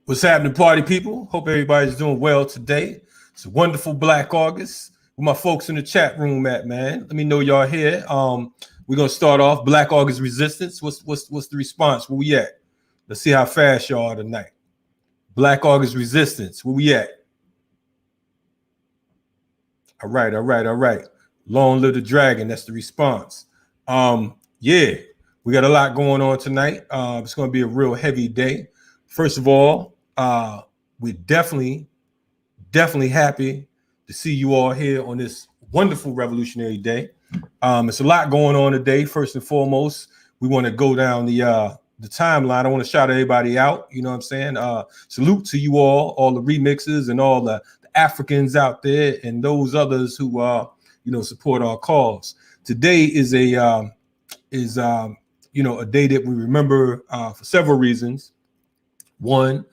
What's happening, party people? Hope everybody's doing well today. It's a wonderful Black August. Where my folks in the chat room at, man? Let me know y'all here. We're gonna start off Black August Resistance. What's the response? Where we at? Let's see how fast y'all are tonight. Black August Resistance. Where we at? All right. Long live the dragon. That's the response. Yeah, we got a lot going on tonight. It's gonna be a real heavy day. First of all, we're definitely happy to see you all here on this wonderful revolutionary day. It's a lot going on today. First and foremost, we want to go down the timeline. I want to shout everybody out. You know what I'm saying? Salute to you all the remixers and all the Africans out there and those others who support our cause. Today is a day that we remember for several reasons. One,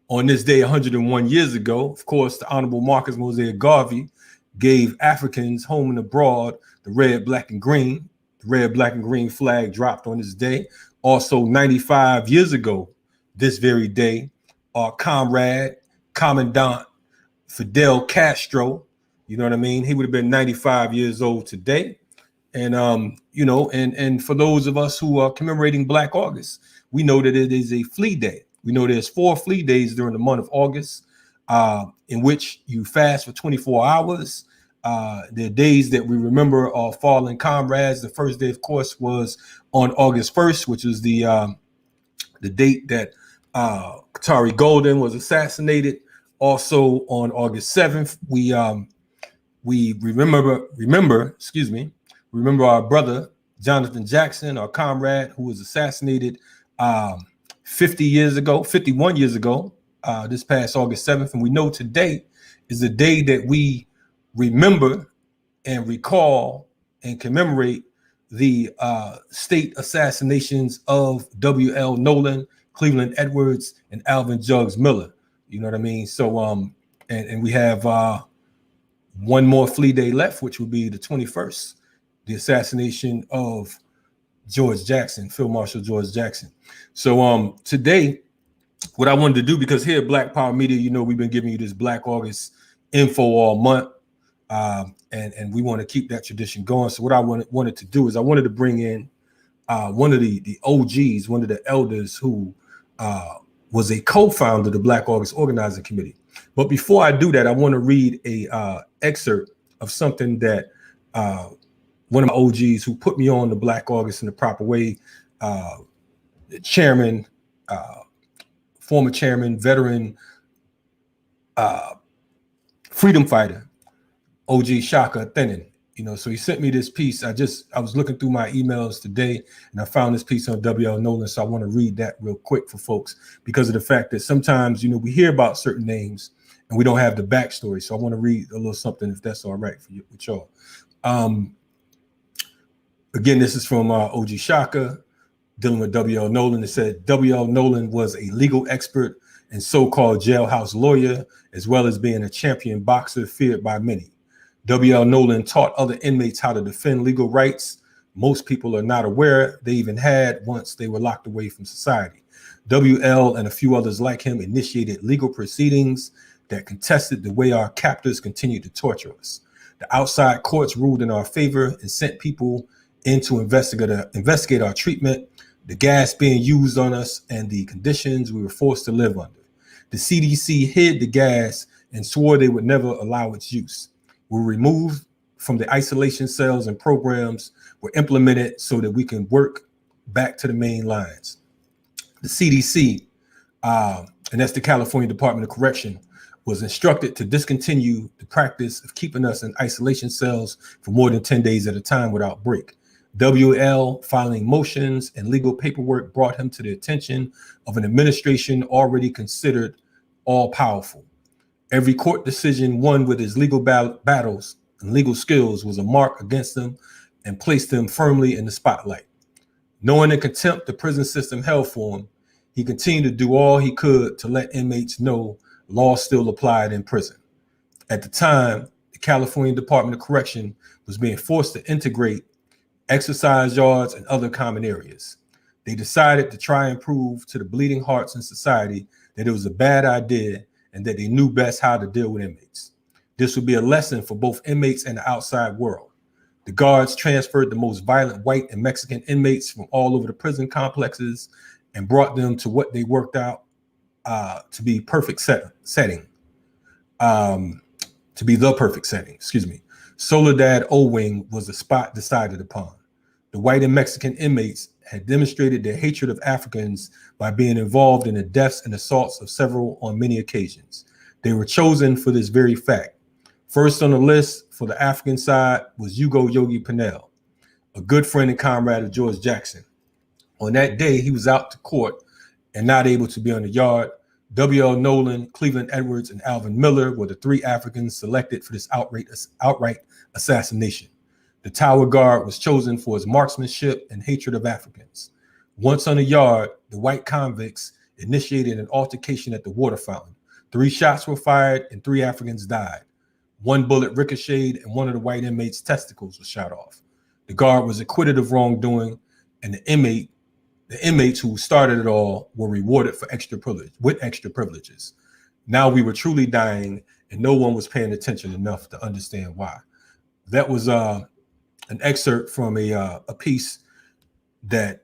on this day 101 years ago, of course, the Honorable Marcus Mosiah Garvey gave Africans home and abroad the red, black, and green. The red, black, and green flag dropped on this day. Also, 95 years ago, this very day, our comrade, Commandant Fidel Castro, you know what I mean? He would have been 95 years old today. And, and for those of us who are commemorating Black August, we know that it is a flea day. We know there's 4 flea days during the month of August, in which you fast for 24 hours. The days that we remember our fallen comrades. The first day, of course, was on August 1st, which is the date that Qatari Golden was assassinated. Also on August 7th, we remember our brother Jonathan Jackson, our comrade, who was assassinated 51 years ago, this past August 7th. And we know today is the day that we remember and recall and commemorate the state assassinations of W.L. Nolan, Cleveland Edwards, and Alvin Jugs Miller. You know what I mean? So, and we have one more flea day left, which would be the 21st, the assassination of George Jackson, Field Marshal George Jackson. So today, what I wanted to do, because here at Black Power Media, we've been giving you this Black August info all month, and we want to keep that tradition going. So what I wanted to do is I wanted to bring in one of the OGs, one of the elders who was a co-founder of the Black August Organizing Committee. But before I do that, I want to read a excerpt of something that one of my OGs who put me on the Black August in the proper way, chairman, former chairman, veteran, freedom fighter, OG Shaka Thenin. So he sent me this piece. I was looking through my emails today and I found this piece on W.L. Nolan. So I want to read that real quick for folks because of the fact that sometimes, we hear about certain names and we don't have the backstory. So I want to read a little something, if that's all right for you, with y'all. Again, this is from OG Shaka dealing with W.L. Nolan. It said W.L. Nolan was a legal expert and so-called jailhouse lawyer, as well as being a champion boxer feared by many. W.L. Nolan taught other inmates how to defend legal rights most people are not aware they even had once they were locked away from society. W.L. and a few others like him initiated legal proceedings that contested the way our captors continued to torture us. The outside courts ruled in our favor and sent people in to investigate our treatment, the gas being used on us, and the conditions we were forced to live under. The CDC hid the gas and swore they would never allow its use. We were removed from the isolation cells, and programs were implemented so that we can work back to the main lines. The CDC, and that's the California Department of Correction, was instructed to discontinue the practice of keeping us in isolation cells for more than 10 days at a time without break. WL filing motions and legal paperwork brought him to the attention of an administration already considered all-powerful. Every court decision won with his legal battles and legal skills was a mark against him and placed him firmly in the spotlight. Knowing the contempt the prison system held for him, he continued to do all he could to let inmates know law still applied in prison. At the time, the California Department of Correction was being forced to integrate exercise yards and other common areas. They decided to try and prove to the bleeding hearts in society that it was a bad idea and that they knew best how to deal with inmates. This would be a lesson for both inmates and the outside world. The guards transferred the most violent white and Mexican inmates from all over the prison complexes and brought them to what they worked out to be perfect setting, to be the perfect setting, Soledad O Wing was the spot decided upon. The white and Mexican inmates had demonstrated their hatred of Africans by being involved in the deaths and assaults of several on many occasions. They were chosen for this very fact. First on the list for the African side was Hugo Yogi Pinell, a good friend and comrade of George Jackson. On that day, he was out to court and not able to be on the yard. W.L. Nolan, Cleveland Edwards, and Alvin Miller were the three Africans selected for this outright assassination. The Tower Guard was chosen for his marksmanship and hatred of Africans. Once on the yard, the white convicts initiated an altercation at the water fountain. 3 shots were fired and 3 Africans died. 1 bullet ricocheted and one of the white inmates' testicles was shot off. The guard was acquitted of wrongdoing, and the inmates who started it all were rewarded for extra privileges. Now we were truly dying, and no one was paying attention enough to understand why. That was an excerpt from a piece that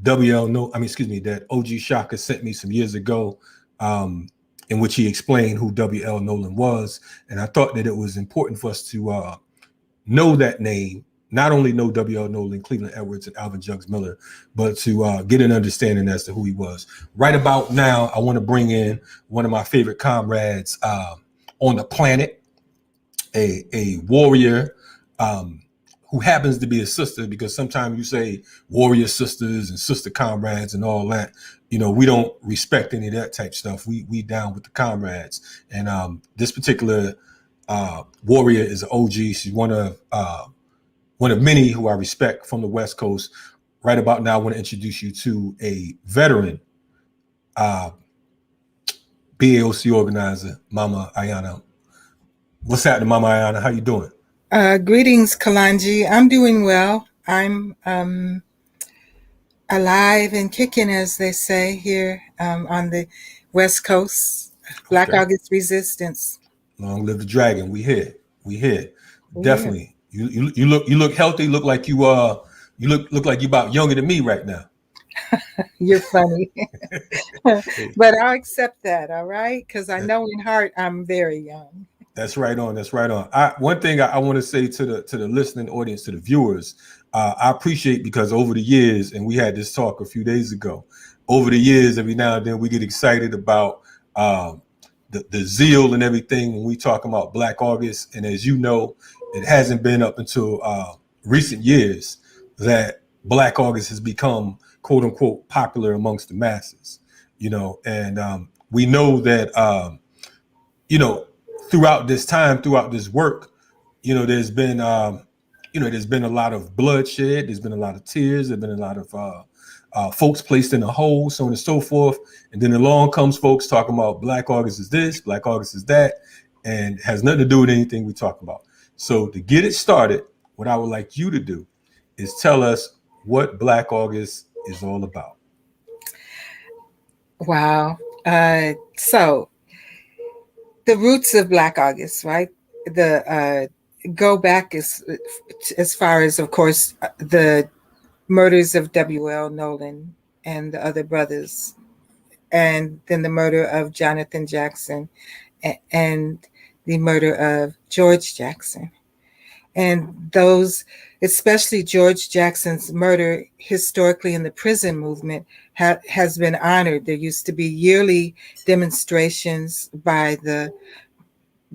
that OG Shaka sent me some years ago, in which he explained who W.L. Nolan was, and I thought that it was important for us to know that name. Not only know W.L. Nolan, Cleveland Edwards, and Alvin Jugs Miller, but to get an understanding as to who he was. Right about now, I want to bring in one of my favorite comrades on the planet, a warrior who happens to be a sister, because sometimes you say warrior sisters and sister comrades and all that. You know, we don't respect any of that type stuff. We down with the comrades. And this particular warrior is an OG. She's one of many who I respect from the West Coast. Right about now, I want to introduce you to a veteran BAOC organizer, Mama Ayano. What's happening, Mama Ayano? How you doing? Greetings, Kalonji. I'm doing well. I'm alive and kicking, as they say here on the West Coast. Black August Resistance. Long live the dragon. We here. Definitely. Yeah. You look healthy. Look like you look like you about younger than me right now. You're funny. But I'll accept that, all right? Because I know in heart I'm very young. That's right on. One thing I want to say to the listening audience, to the viewers, I appreciate, because over the years, and we had this talk a few days ago, over the years, every now and then we get excited about the zeal and everything when we talk about Black August. And as you know, it hasn't been up until recent years that Black August has become, quote unquote, popular amongst the masses, and we know that, throughout this time, throughout this work, there's been a lot of bloodshed. There's been a lot of tears. There's been a lot of folks placed in a hole, so on and so forth. And then along comes folks talking about Black August is this, Black August is that, and has nothing to do with anything we talk about. So to get it started, what I would like you to do is tell us what Black August is all about. Wow. So the roots of Black August, right? The go back as far as, of course, the murders of W.L. Nolan and the other brothers, and then the murder of Jonathan Jackson and the murder of George Jackson. And those, especially George Jackson's murder, historically in the prison movement, has been honored. There used to be yearly demonstrations by the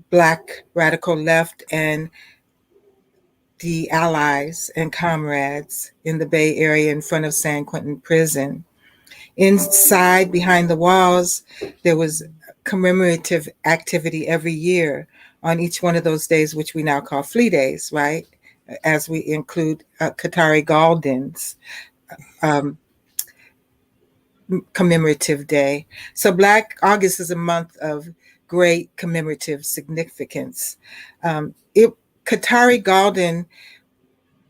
Black radical left and the allies and comrades in the Bay Area in front of San Quentin Prison. Inside, behind the walls, there was commemorative activity every year on each one of those days, which we now call Flea Days, right? As we include Qatari Galdan's commemorative day. So Black August is a month of great commemorative significance. Qatari Galdan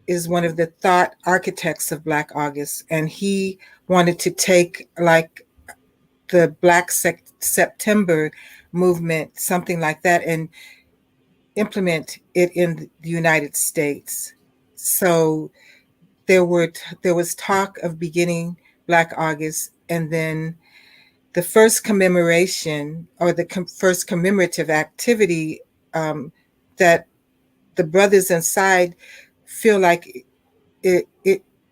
is one of the thought architects of Black August, and he wanted to take like the Black September movement, something like that, and implement it in the United States. So there was talk of beginning Black August, and then the first commemoration or the first commemorative activity that the brothers inside feel like it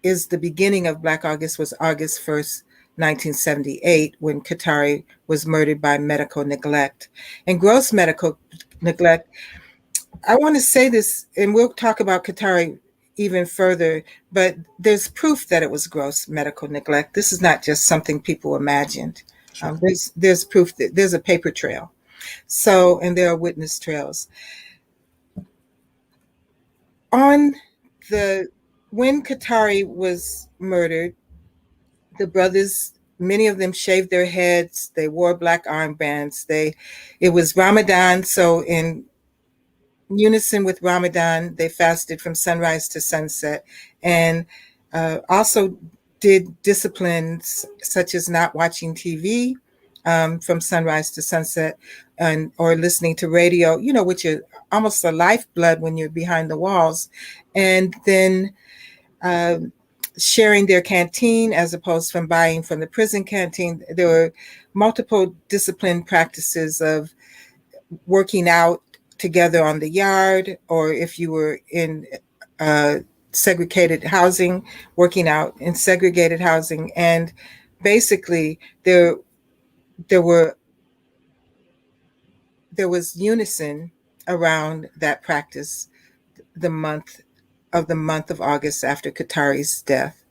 is the beginning of Black August was August 1st, 1978, when Qatari was murdered by medical neglect. And gross medical neglect, I want to say this, and we'll talk about Qatari even further, but there's proof that it was gross medical neglect. This is not just something people imagined. Sure. There's proof that there's a paper trail. So, and there are witness trails. When Qatari was murdered, the brothers, many of them shaved their heads. They wore black armbands. It was Ramadan, so in unison with Ramadan, they fasted from sunrise to sunset, and also did disciplines such as not watching TV from sunrise to sunset, or listening to radio, which is almost a lifeblood when you're behind the walls, and then sharing their canteen as opposed from buying from the prison canteen. There were multiple discipline practices of working out together on the yard, or if you were in segregated housing, working out in segregated housing. And basically there was unison around that practice the month of August after Qatari's death.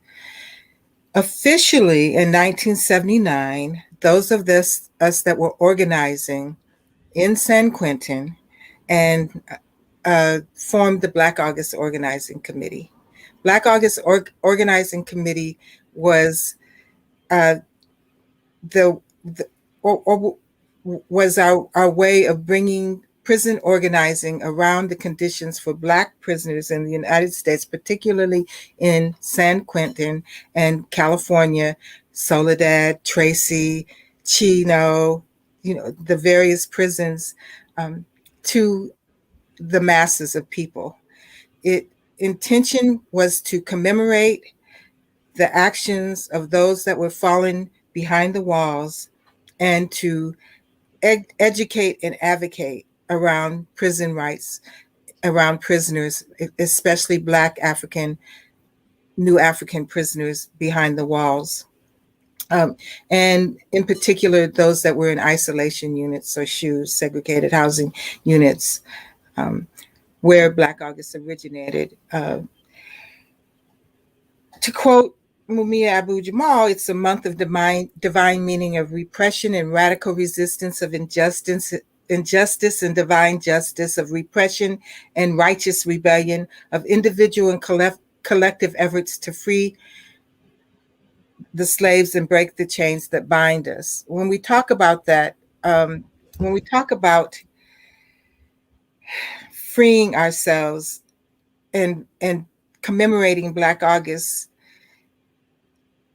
Officially in 1979, those of us that were organizing in San Quentin and formed the Black August Organizing Committee. Black August Organizing Committee was was our way of bringing prison organizing around the conditions for Black prisoners in the United States, particularly in San Quentin and California, Soledad, Tracy, Chino, the various prisons, to the masses of people. Intention was to commemorate the actions of those that were fallen behind the walls, and to educate and advocate around prison rights, around prisoners, especially Black new African prisoners behind the walls. And in particular, those that were in isolation units or SHUs, segregated housing units, where Black August originated. To quote Mumia Abu-Jamal, it's a month of divine meaning of repression and radical resistance of injustice and divine justice, of repression and righteous rebellion, of individual and collective efforts to free the slaves and break the chains that bind us. When we talk about that, when we talk about freeing ourselves and commemorating Black August,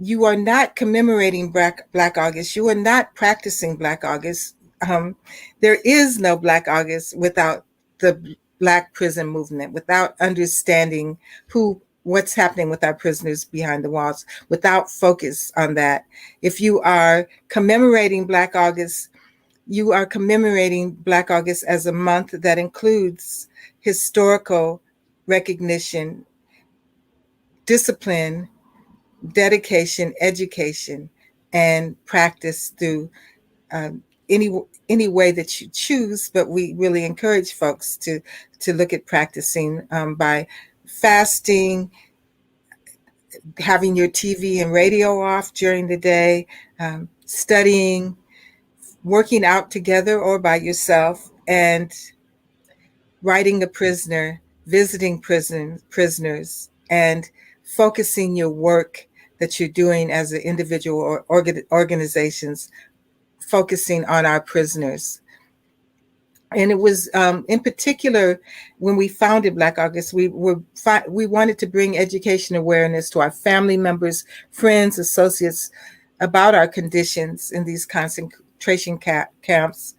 you are not commemorating Black August. You are not practicing Black August. There is no Black August without the Black prison movement, without understanding what's happening with our prisoners behind the walls, without focus on that. If you are commemorating Black August, you are commemorating Black August as a month that includes historical recognition, discipline, dedication, education, and practice through um, any way that you choose. But we really encourage folks to look at practicing by fasting, having your TV and radio off during the day, studying, working out together or by yourself, and writing a prisoner, visiting prisoners, and focusing your work that you're doing as an individual or organizations, focusing on our prisoners. And it was in particular when we founded Black August, we wanted to bring education awareness to our family members, friends, associates about our conditions in these concentration camps,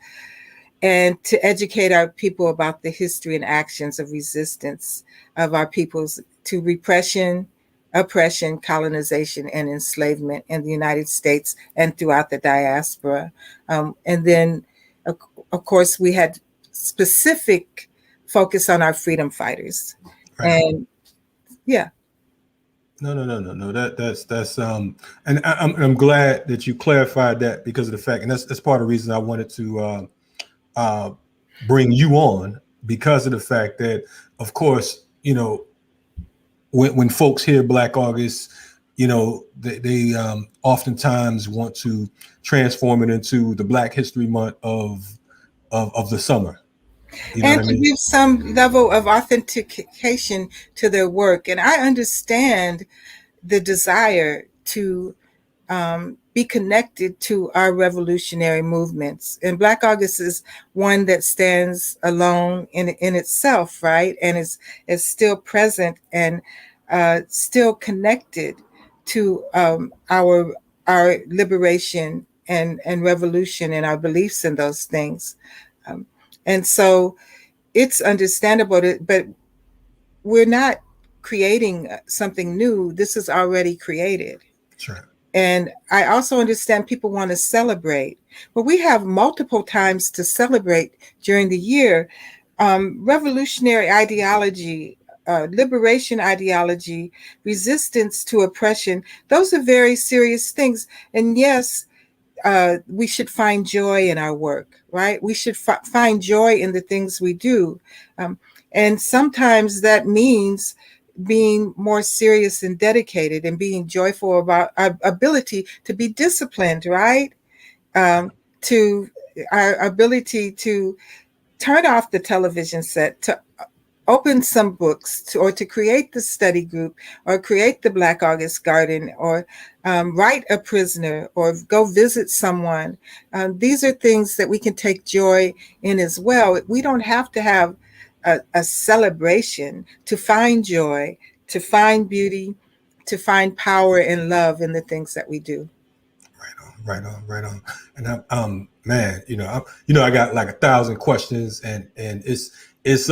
and to educate our people about the history and actions of resistance of our peoples to repression, oppression, colonization, and enslavement in the United States and throughout the diaspora. And then, of course, we had specific focus on our freedom fighters. Right. And yeah. No. That's and I'm glad that you clarified that, because of the fact, and that's part of the reason I wanted to bring you on, because of the fact that, of course, you know, when folks hear Black August, you know, they oftentimes want to transform it into the Black History Month of the summer. You know and to give some level of authentication to their work. And I understand the desire to be connected to our revolutionary movements. And Black August is one that stands alone in itself, right? And is still present and still connected to our liberation and revolution and our beliefs in those things. And so it's understandable, but we're not creating something new. This is already created. Sure. And I also understand people want to celebrate, but we have multiple times to celebrate during the year. Revolutionary ideology, liberation ideology, resistance to oppression, those are very serious things. And yes, we should find joy in our work, right? We should find joy in the things we do. And sometimes that means being more serious and dedicated and being joyful about our ability to be disciplined, right? To our ability to turn off the television set, to open some books, or to create the study group, or create the Black August Garden, or write a prisoner, or go visit someone. These are things that we can take joy in as well. We don't have to have a celebration to find joy, to find beauty, to find power and love in the things that we do. Right on. And man, I got like 1,000 questions, and it's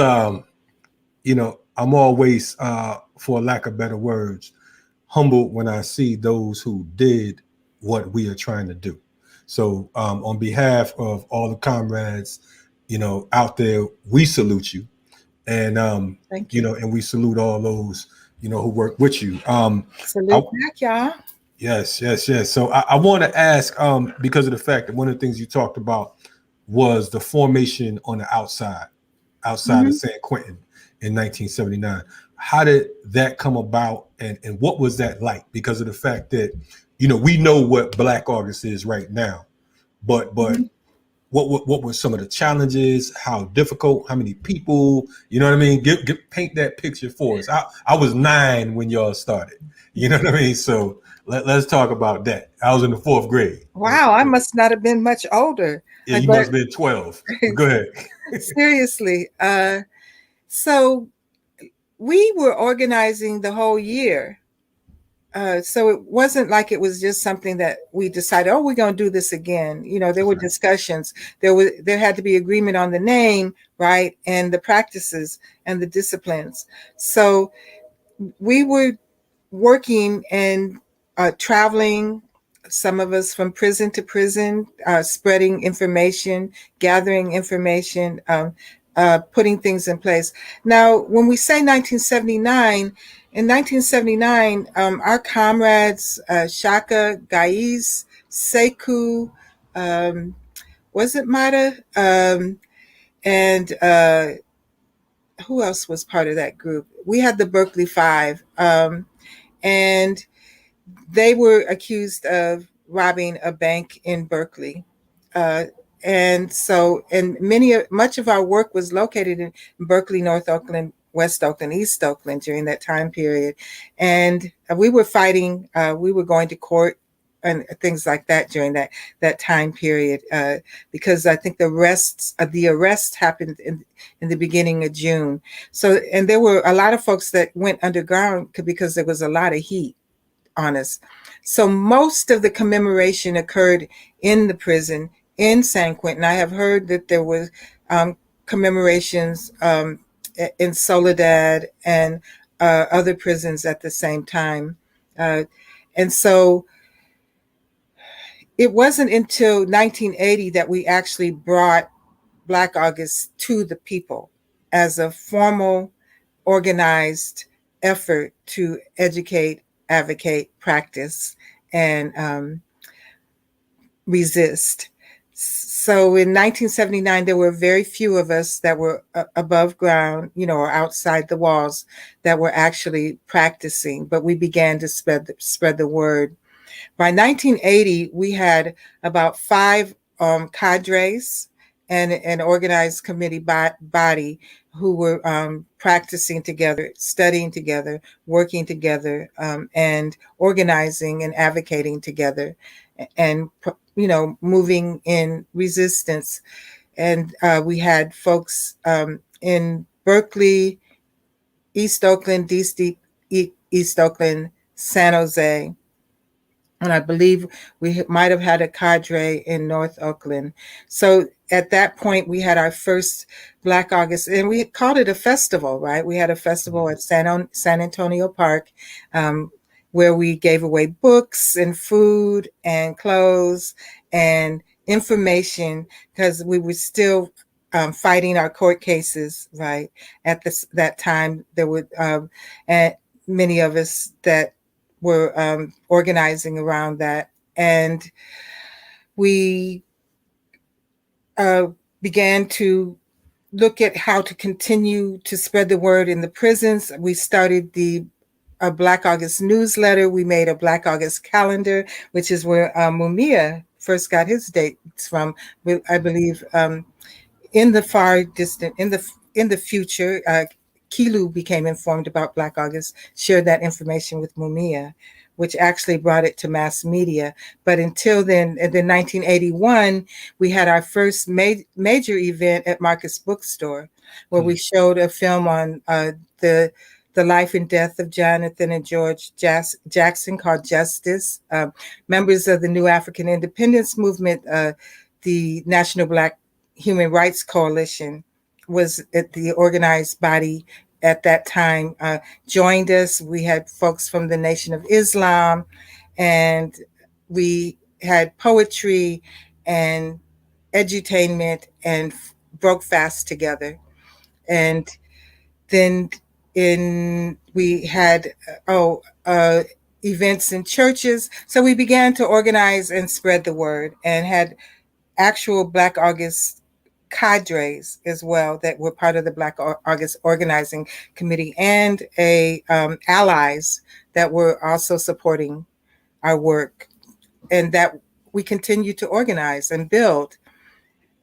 you know, I'm always, for lack of better words, humbled when I see those who did what we are trying to do. So on behalf of all the comrades, you know, out there, we salute you. And, Thank you. You know, and we salute all those, you know, who work with you. Salute back, y'all. Yes. So I want to ask, because of the fact that one of the things you talked about was the formation on the outside mm-hmm. of San Quentin in 1979. How did that come about, and what was that like? Because of the fact that, you know, we know what Black August is right now, but mm-hmm. what were some of the challenges? How difficult? How many people? You know what I mean? Paint that picture for us. I was 9 when y'all started. You know what I mean? So let's talk about that. I was in the 4th grade. Wow, I must not have been much older. Yeah, you must have been 12. Go ahead. Seriously. So we were organizing the whole year. So it wasn't like it was just something that we decided, oh, we're going to do this again. You know, there were discussions. There had to be agreement on the name, right? And the practices and the disciplines. So we were working and traveling, some of us from prison to prison, spreading information, gathering information, putting things in place. Now, when we say 1979, in 1979, our comrades, Shaka, Gaiz, Sekou, was it Mata? And who else was part of that group? We had the Berkeley Five, and they were accused of robbing a bank in Berkeley. And so, and much of our work was located in Berkeley, North Oakland, West Oakland, East Oakland during that time period. And we were fighting, we were going to court and things like that during that time period, because I think the arrest happened in the beginning of June. So, and there were a lot of folks that went underground because there was a lot of heat on us. So most of the commemoration occurred in the prison in San Quentin. I have heard that there was commemorations in Soledad and other prisons at the same time. And so it wasn't until 1980 that we actually brought Black August to the people as a formal, organized effort to educate, advocate, practice, and resist. So in 1979, there were very few of us that were above ground, or outside the walls that were actually practicing, but we began to spread the word. By 1980, we had about 5 cadres and an organized committee body who were practicing together, studying together, working together, and organizing and advocating together, and moving in resistance. And we had folks in Berkeley, East Oakland, East Oakland, San Jose, and I believe we might have had a cadre in North Oakland. So at that point, we had our first Black August, and we called it a festival, right? We had a festival at San Antonio Park, where we gave away books and food and clothes and information, because we were still fighting our court cases, right? At that time, there were many of us that were organizing around that. And we began to look at how to continue to spread the word in the prisons. We started a Black August newsletter. We made a Black August calendar, which is where Mumia first got his dates from. I believe in the far distant, in the future, Kilu became informed about Black August, shared that information with Mumia, which actually brought it to mass media. But until then, in 1981, we had our first major event at Marcus Bookstore, where we showed a film on the life and death of Jonathan and George Jackson called Justice. Members of the New African Independence Movement, the National Black Human Rights Coalition was at the organized body at that time, joined us. We had folks from the Nation of Islam, and we had poetry and edutainment and broke fast together. And then we had events in churches. So we began to organize and spread the word, and had actual Black August cadres as well that were part of the Black August organizing committee, and allies that were also supporting our work, and that we continued to organize and build.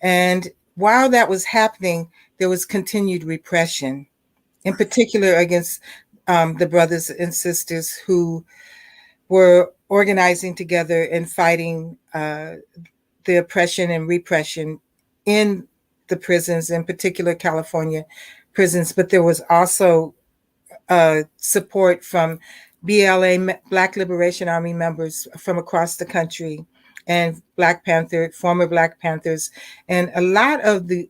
And while that was happening, there was continued repression, in particular against the brothers and sisters who were organizing together and fighting the oppression and repression in the prisons, in particular California prisons. But there was also support from BLA, Black Liberation Army members from across the country, and former Black Panthers, and a lot of the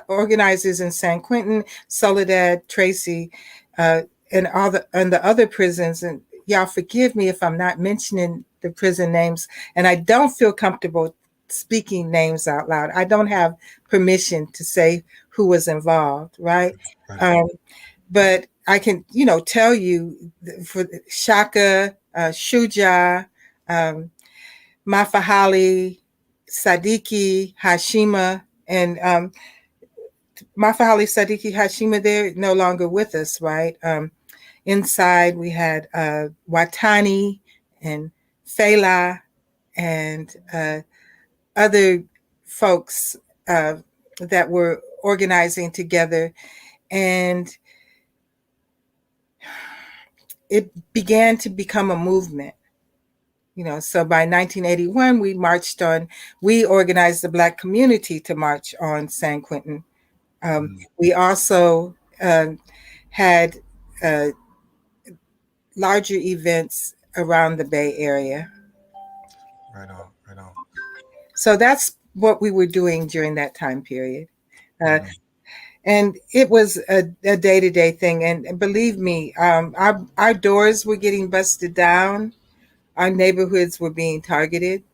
organizers in San Quentin, Soledad, Tracy, and the other prisons. And y'all forgive me if I'm not mentioning the prison names, and I don't feel comfortable speaking names out loud. I don't have permission to say who was involved, right? Right. But I can, tell you for Shaka, Shuja, Mafahali, Sadiki, Hashima, and Mafahali, Sadiki, Hashima, they're no longer with us, right? Inside we had Watani and Fela and other folks that were organizing together, and it began to become a movement. So by 1981, we organized the Black community to march on San Quentin. We also had larger events around the Bay Area. Right on, right on. So that's what we were doing during that time period. And it was a day-to-day thing. And believe me, our doors were getting busted down. Our neighborhoods were being targeted.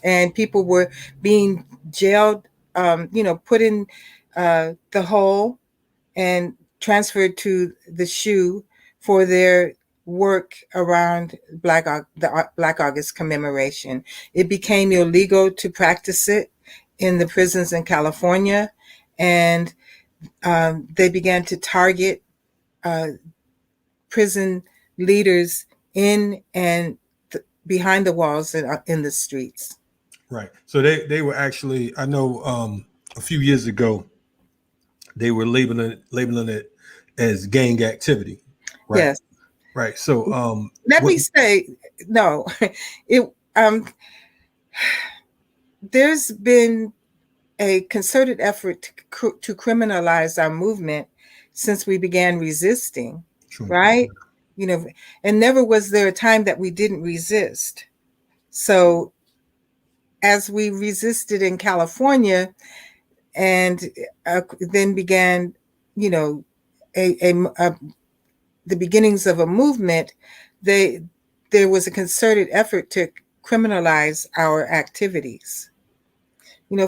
And people were being jailed, put in the hole and transferred to the SHU for their work around the Black August commemoration. It became illegal to practice it in the prisons in California, and they began to target prison leaders in and behind the walls and in the streets. Right. So they were actually, I know a few years ago, they were labeling it as gang activity. Right. Yes. Right. So let me say, no, there's been a concerted effort to criminalize our movement since we began resisting. True. Right? And never was there a time that we didn't resist. So as we resisted in California and then began, the beginnings of a movement, there was a concerted effort to criminalize our activities.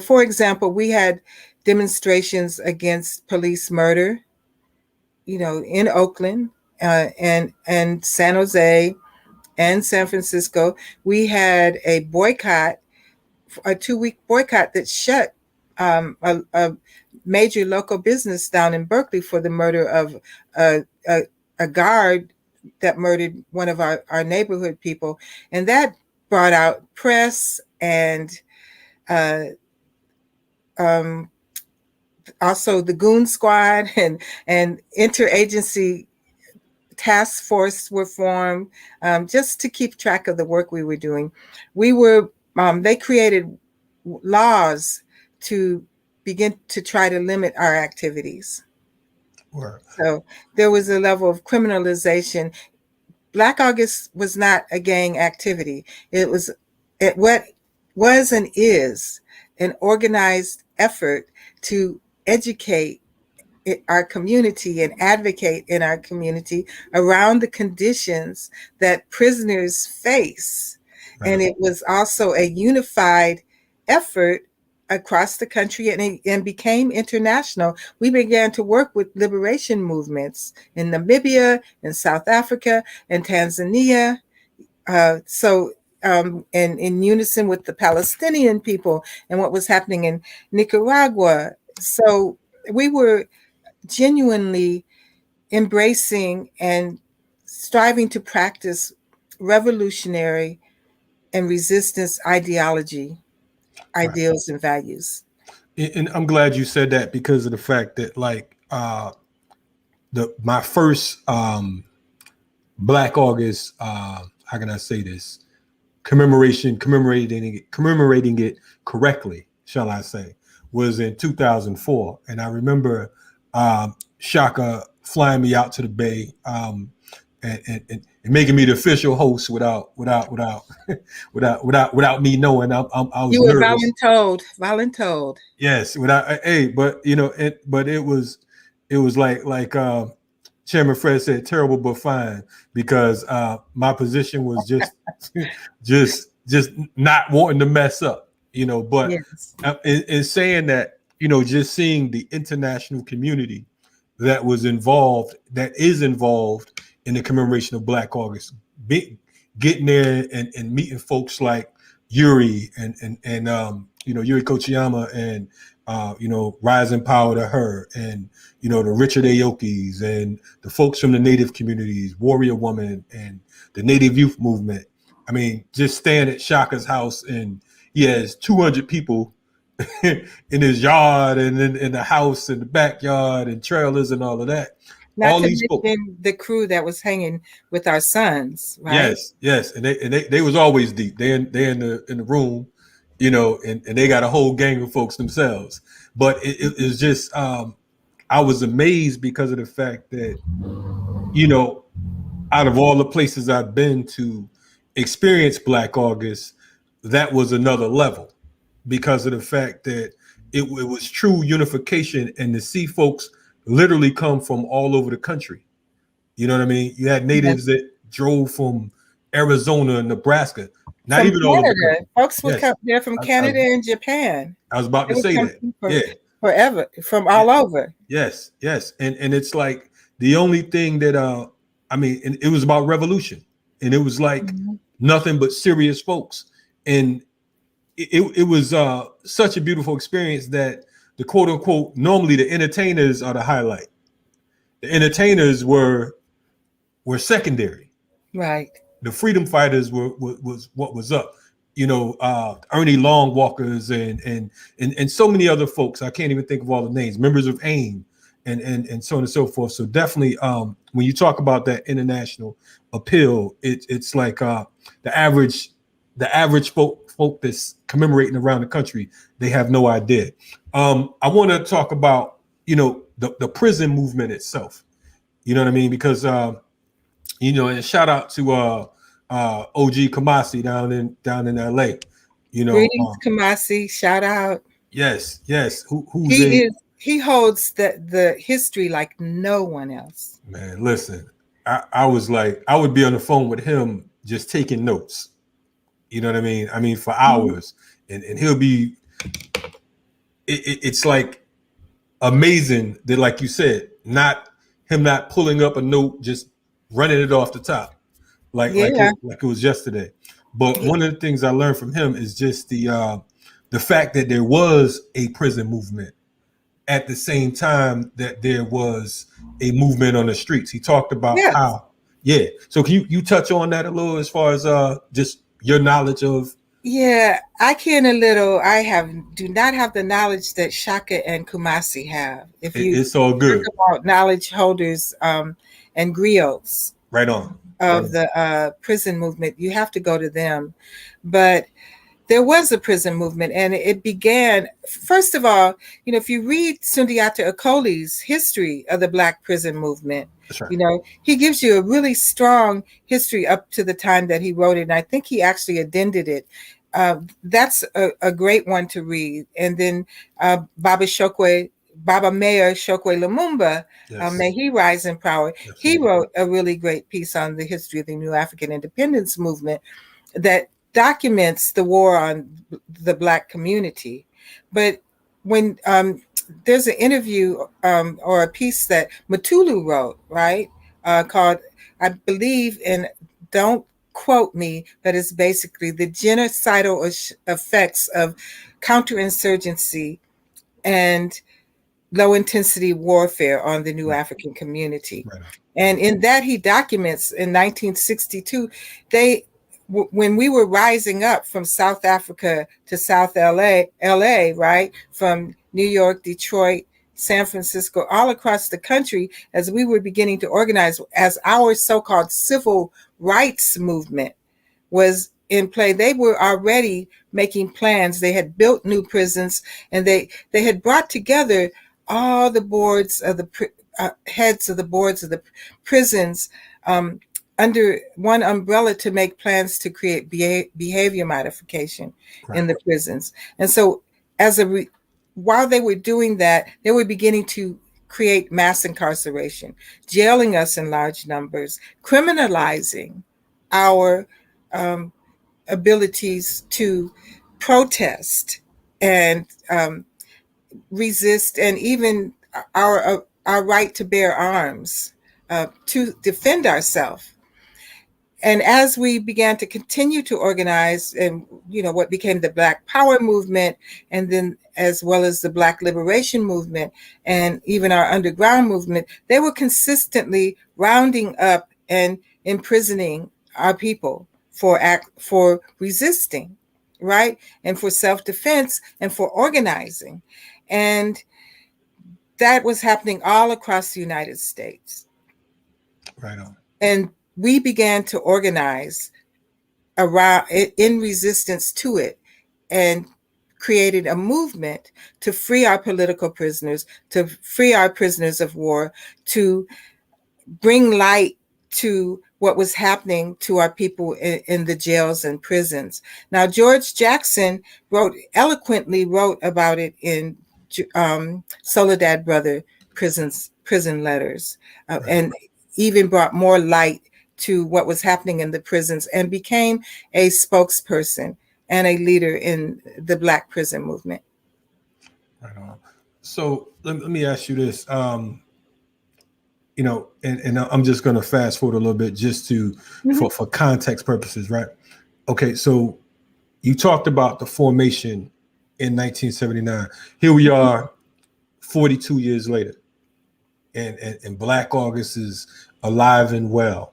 For example, we had demonstrations against police murder, in Oakland and San Jose and San Francisco. We had a boycott, a 2-week boycott that shut a major local business down in Berkeley for the murder of a guard that murdered one of our neighborhood people. And that brought out press and also the Goon Squad and interagency task force were formed just to keep track of the work we were doing. They created laws to begin to try to limit our activities. Right. So there was a level of criminalization. Black August was not a gang activity. It was and is an organized effort to educate our community and advocate in our community around the conditions that prisoners face. Right. And it was also a unified effort across the country and became international. We began to work with liberation movements in Namibia, in South Africa, and Tanzania. And in unison with the Palestinian people and what was happening in Nicaragua. So we were genuinely embracing and striving to practice revolutionary and resistance ideology, ideals, and values. And I'm glad you said that because of the fact that, like, my first Black August, how can I say this? Commemorating it correctly, shall I say, was in 2004, and I remember Shaka flying me out to the Bay and making me the official host without me knowing. I was you were nervous. voluntold. Yes, but it was like Chairman Fred said, terrible but fine, because my position was just not wanting to mess up, but yes. In saying that, just seeing the international community that is involved in the commemoration of Black August, getting there and meeting folks like Yuri and Yuri Kochiyama and Rising Power to Her and the Richard Aokis and the folks from the Native communities, Warrior Woman and the Native Youth Movement. I mean, just staying at Shaka's house and he has 200 people in his yard and in the house and the backyard and trailers and all of that. Not all to these mention the crew that was hanging with our sons, right? Yes, and they was always deep. They in the room, and they got a whole gang of folks themselves. But it's just I was amazed because of the fact that out of all the places I've been to experience Black August, that was another level because of the fact that it was true unification and to see folks literally come from all over the country. You know what I mean? You had natives that drove from Arizona and Nebraska. Not even all of the folks would come there from Canada and Japan. I was about to say that. Forever, from all over. Yes. And it's like the only thing that and it was about revolution. And it was like nothing but serious folks. And it was such a beautiful experience that the quote unquote, normally the entertainers are the highlight. The entertainers were secondary. Right. The freedom fighters was what was up. Ernie Longwalkers and so many other folks. I can't even think of all the names, members of AIM and so on and so forth. So definitely when you talk about that international appeal, it's like the average folk that's commemorating around the country, they have no idea. I want to talk about, the prison movement itself. You know what I mean? Because, and shout out to OG Kamasi down in LA. Greetings, Kamasi. Shout out. Yes. He holds the history like no one else. Man, listen, I was like, I would be on the phone with him just taking notes. You know what I mean? I mean, for hours. And he'll be, it's like amazing that, like you said, not pulling up a note, just running it off the top, like it was yesterday. But one of the things I learned from him is just the fact that there was a prison movement at the same time that there was a movement on the streets. He talked about how, So can you touch on that a little as far as just your knowledge of? Yeah, I can a little. I do not have the knowledge that Shaka and Kumasi have. It's all good. About knowledge holders and griots, right on, of the prison movement, you have to go to them. But there was a prison movement, and it began. First of all, if you read Sundiata Acoli's history of the Black prison movement, right. He gives you a really strong history up to the time that he wrote it. And I think he actually addended it. That's a great one to read. And then Baba Mayor Chokwe Lumumba, may he rise in power. Yes, he wrote a really great piece on the history of the New African Independence Movement that documents the war on the Black community. But when there's an interview or a piece that Matulu wrote, right, called, I believe, and don't quote me, but it's basically the genocidal effects of counterinsurgency and low intensity warfare on the New African community. Right. And in that, he documents in 1962, when we were rising up from South Africa to South LA, right? From New York, Detroit, San Francisco, all across the country, as we were beginning to organize as our so-called civil rights movement was in play. They were already making plans. They had built new prisons, and they had brought together all the boards of the heads of the boards of the prisons under one umbrella to make plans to create behavior modification in the prisons. And so while they were doing that, they were beginning to create mass incarceration, jailing us in large numbers, criminalizing our abilities to protest and resist, and even our right to bear arms to defend ourselves. And as we began to continue to organize, and what became the Black Power movement, and then as well as the Black Liberation movement, and even our underground movement, they were consistently rounding up and imprisoning our people for resisting, right, and for self-defense and for organizing. And that was happening all across the United States. Right on. And we began to organize around it in resistance to it, and created a movement to free our political prisoners, to free our prisoners of war, to bring light to what was happening to our people in the jails and prisons. Now, George Jackson eloquently wrote about it in Soledad Brother prison letters, Right. and even brought more light to what was happening in the prisons, and became a spokesperson and a leader in the Black prison movement. Right on. So let me ask you this. And I'm just going to fast forward a little bit just to for context purposes, right? Okay, so you talked about the formation in 1979. Here we are, 42 years later, and Black August is alive and well.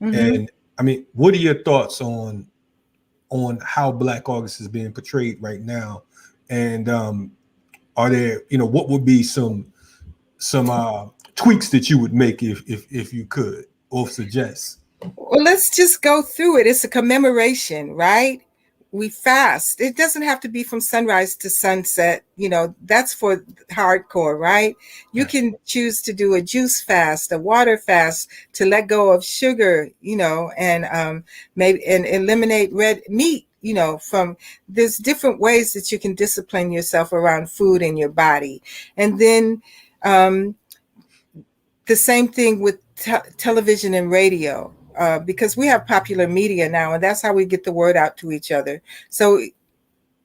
And I mean, what are your thoughts on how Black August is being portrayed right now? And are there, what would be some tweaks that you would make if you could, or suggest? Well, let's just go through it. It's a commemoration, right? We fast. It doesn't have to be from sunrise to sunset. That's for hardcore, right? You can choose to do a juice fast, a water fast, to let go of sugar, and maybe and eliminate red meat. There's different ways that you can discipline yourself around food in your body. And then the same thing with television and radio. Because we have popular media now, and that's how we get the word out to each other. So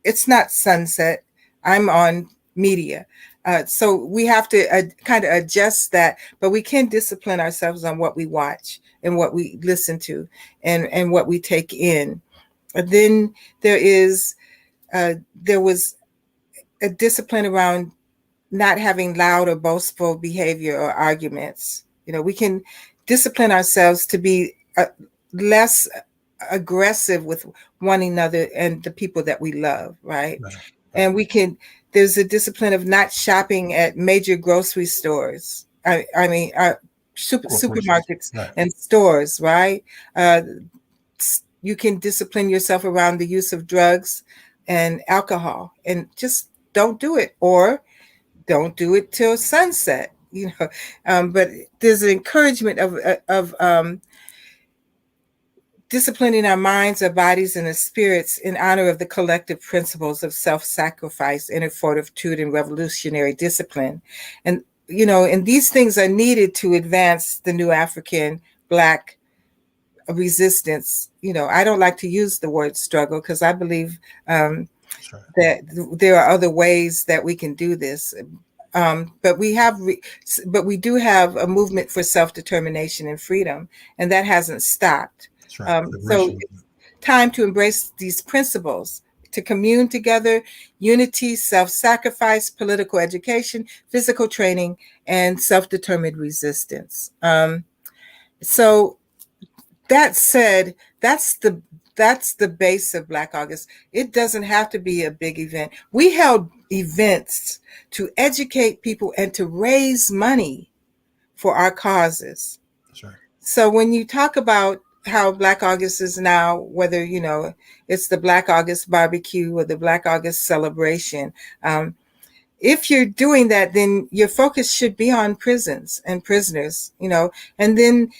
it's not sunset. I'm on media. So we have to kind of adjust that, but we can discipline ourselves on what we watch and what we listen to, and what we take in. And then there was a discipline around not having loud or boastful behavior or arguments. We can discipline ourselves to be less aggressive with one another and the people that we love, right? And there's a discipline of not shopping at major grocery stores. Supermarkets and stores, right? You can discipline yourself around the use of drugs and alcohol, and just don't do it, or don't do it till sunset. But there's an encouragement of disciplining our minds, our bodies, and our spirits in honor of the collective principles of self-sacrifice, inner fortitude, and revolutionary discipline. And these things are needed to advance the new African Black resistance. I don't like to use the word struggle, because I believe that there are other ways that we can do this. But we do have a movement for self-determination and freedom, and that hasn't stopped. So it's time to embrace these principles, to commune together: unity, self-sacrifice, political education, physical training, and self-determined resistance. So that said, that's the base of Black August. It doesn't have to be a big event. We held events to educate people and to raise money for our causes. So when you talk about how Black August is now, whether it's the Black August barbecue or the Black August celebration, if you're doing that, then your focus should be on prisons and prisoners, and then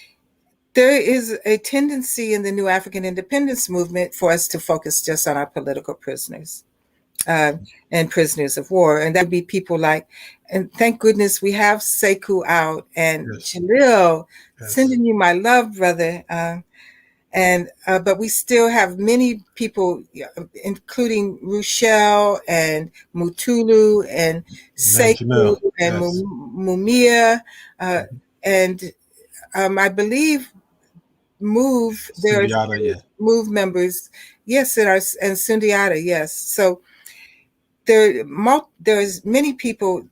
there is a tendency in the new African independence movement for us to focus just on our political prisoners and prisoners of war. And that would be people like, and thank goodness we have Sekou out, and Jalil, sending you my love, brother. And but we still have many people, including Rochelle and Mutulu and Man, Sekou Jamil. and Yes. Mumia, and I believe Move. There are Sundiata, yeah. Move members, yes, and Sundiata, yes. So there's many people,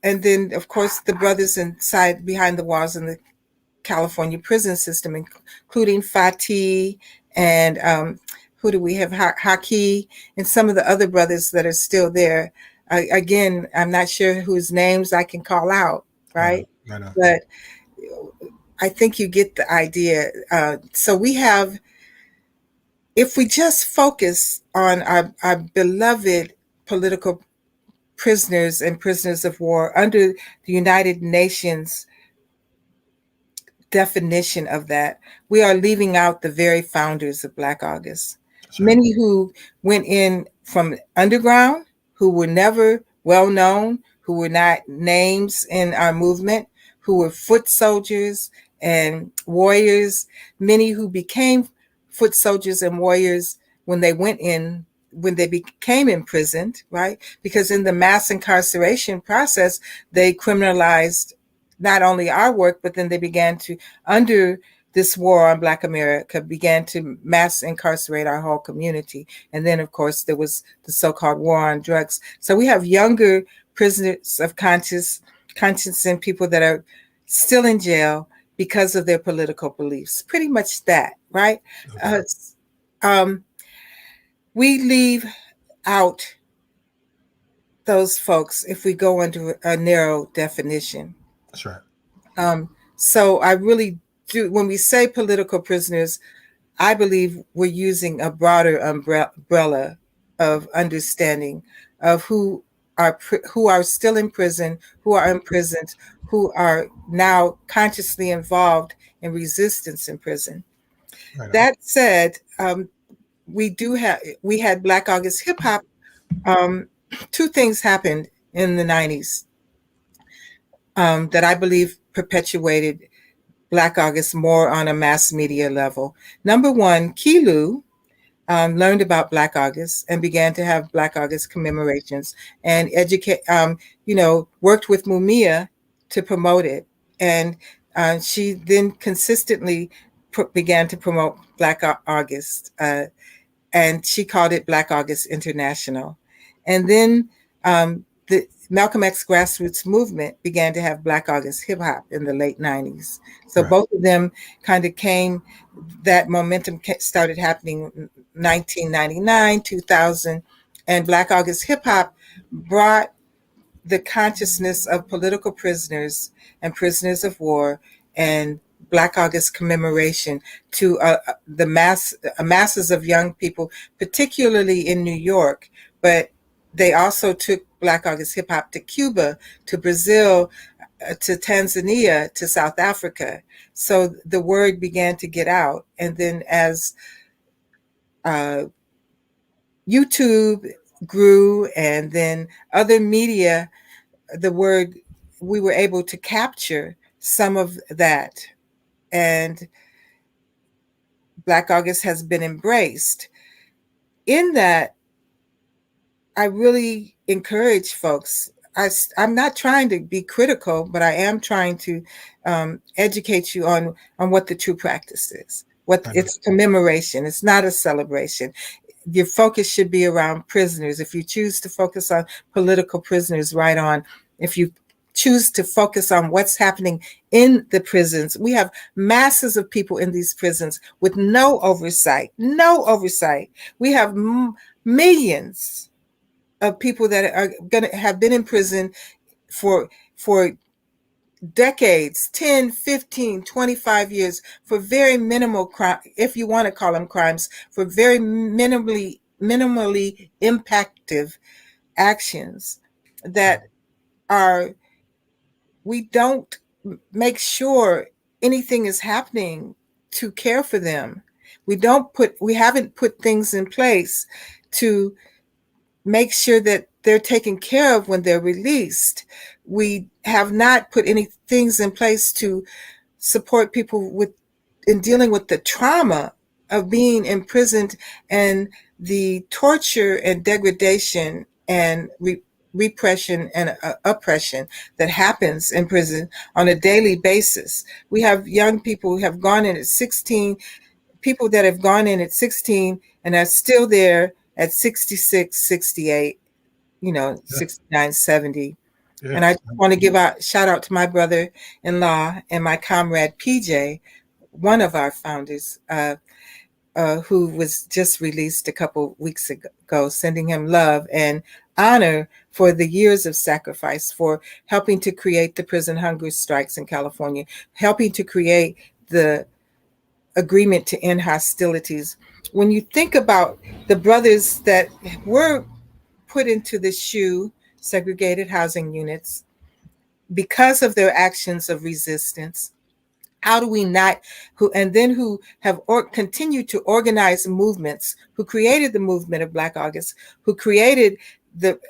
and then of course the brothers inside behind the walls in the California prison system, including Fatih and who do we have? Haki and some of the other brothers that are still there. Again, I'm not sure whose names I can call out, Right right? on. Right on. But I think you get the idea. So we have, if we just focus on our beloved political prisoners and prisoners of war under the United Nations definition of that, we are leaving out the very founders of Black August. That's right. Many who went in from underground, who were never well known, who were not names in our movement, who were foot soldiers and warriors, many who became foot soldiers and warriors when they went in, when they became imprisoned, right? Because in the mass incarceration process, they criminalized not only our work, but then they began to, under this war on Black America, began to mass incarcerate our whole community. And then, of course, there was the so-called war on drugs. So we have younger prisoners of conscience and people that are still in jail because of their political beliefs. Pretty much that, right? Okay. We leave out those folks if we go into a narrow definition. That's right. So I really do, when we say political prisoners, I believe we're using a broader umbrella of understanding of who are still in prison, who are imprisoned, who are now consciously involved in resistance in prison. Right on. That said, we had Black August hip hop. Two things happened in the 90s that I believe perpetuated Black August more on a mass media level. Number one, Kilu learned about Black August and began to have Black August commemorations and worked with Mumia to promote it. And she then consistently began to promote Black August, and she called it Black August International. And then the Malcolm X grassroots movement began to have Black August hip hop in the late 90s. So Right. both of them kind of came, that momentum started happening in 1999, 2000, and Black August hip hop brought the consciousness of political prisoners and prisoners of war and Black August commemoration to the masses of young people, particularly in New York. But they also took Black August hip hop to Cuba, to Brazil, to Tanzania, to South Africa. So the word began to get out. And then as YouTube grew and then other media, we were able to capture some of that. And Black August has been embraced. In that, I really encourage folks. I'm not trying to be critical, but I am trying to educate you on what the true practice is. What it's commemoration. It's not a celebration. Your focus should be around prisoners. If you choose to focus on political prisoners, right on. If you choose to focus on what's happening in the prisons, we have masses of people in these prisons with no oversight. We have millions of people that are going to have been in prison for decades, 10, 15, 25 years, for very minimal crime, if you want to call them crimes, for very minimally impactive actions that are, we don't make sure anything is happening to care for them. We haven't put things in place to make sure that they're taken care of when they're released. We have not put any things in place to support people in dealing with the trauma of being imprisoned and the torture and degradation and repression and oppression that happens in prison on a daily basis. We have young people who have gone in at 16, people that have gone in at 16 and are still there at 66, 68, 69, 70. Yeah. And I just want to give a shout out to my brother-in-law and my comrade PJ, one of our founders, who was just released a couple weeks ago, sending him love and honor for the years of sacrifice, for helping to create the prison hunger strikes in California, helping to create the agreement to end hostilities. When you think about the brothers that were put into the SHU, segregated housing units, because of their actions of resistance, how do we not, who have continued to organize movements, who created the movement of Black August, who created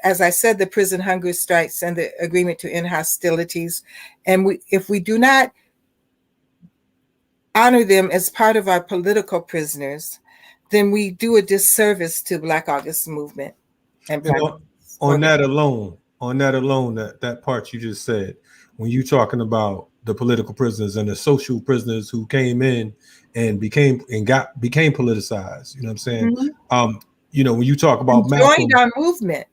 as I said, the prison hunger strikes and the agreement to end hostilities. And if we do not honor them as part of our political prisoners, then we do a disservice to Black August movement and Black on that alone, that part you just said, when you talking about the political prisoners and the social prisoners who came in and became politicized, you know what I'm saying? Mm-hmm. When you talk about joined our movement,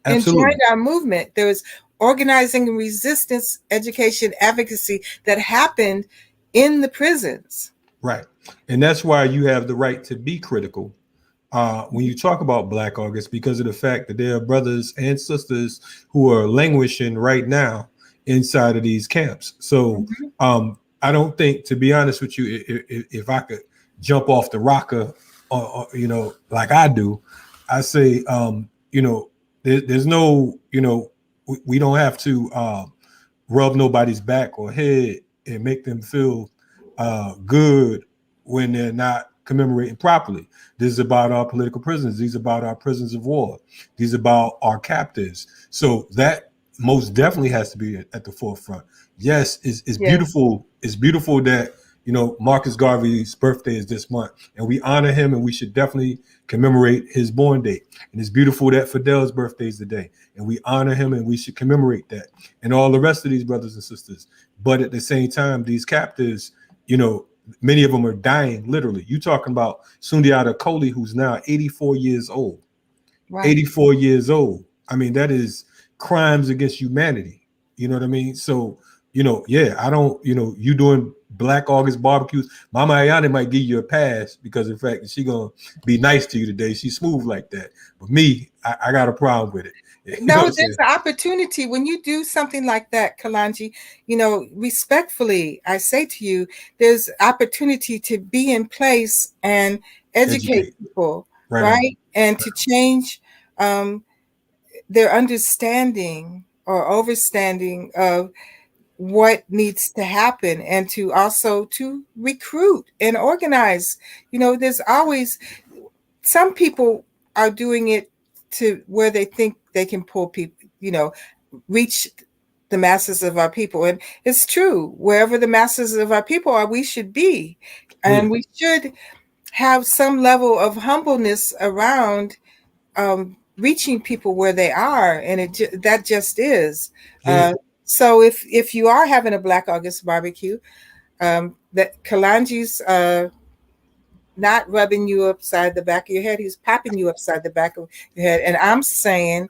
absolutely. Joined our movement, there was organizing and resistance, education, advocacy that happened in the prisons. Right. And that's why you have the right to be critical when you talk about Black August, because of the fact that there are brothers and sisters who are languishing right now inside of these camps. So I don't think, to be honest with you, if I could jump off the rocker, like I do, I say, there's no, we don't have to rub nobody's back or head and make them feel good when they're not commemorating properly. This is about our political prisoners. These are about our prisoners of war. These are about our captives. So that most definitely has to be at the forefront. Yes, it's beautiful. It's beautiful that Marcus Garvey's birthday is this month, and we honor him, and we should definitely commemorate his born date. And it's beautiful that Fidel's birthday is today, and we honor him, and we should commemorate that, and all the rest of these brothers and sisters. But at the same time, these captives, many of them are dying, literally. You talking about Sundiata Kohli, who's now 84 years old. Right. 84 years old. I mean, that is crimes against humanity. You know what I mean? So, I don't, you doing Black August barbecues. Mama Ayana might give you a pass because of the fact that she gonna be nice to you today. She's smooth like that. But me, I got a problem with it. No, there's an opportunity when you do something like that, Kalonji. Respectfully, I say to you, there's opportunity to be in place and educate people, right? And to change their understanding or overstanding of what needs to happen, and to also to recruit and organize. There's always, some people are doing it to where they think they can pull people, reach the masses of our people. And it's true, wherever the masses of our people are, we should be. And we should have some level of humbleness around reaching people where they are. And that just is. So if you are having a Black August barbecue, that Kalonji's not rubbing you upside the back of your head, he's popping you upside the back of your head. And I'm saying,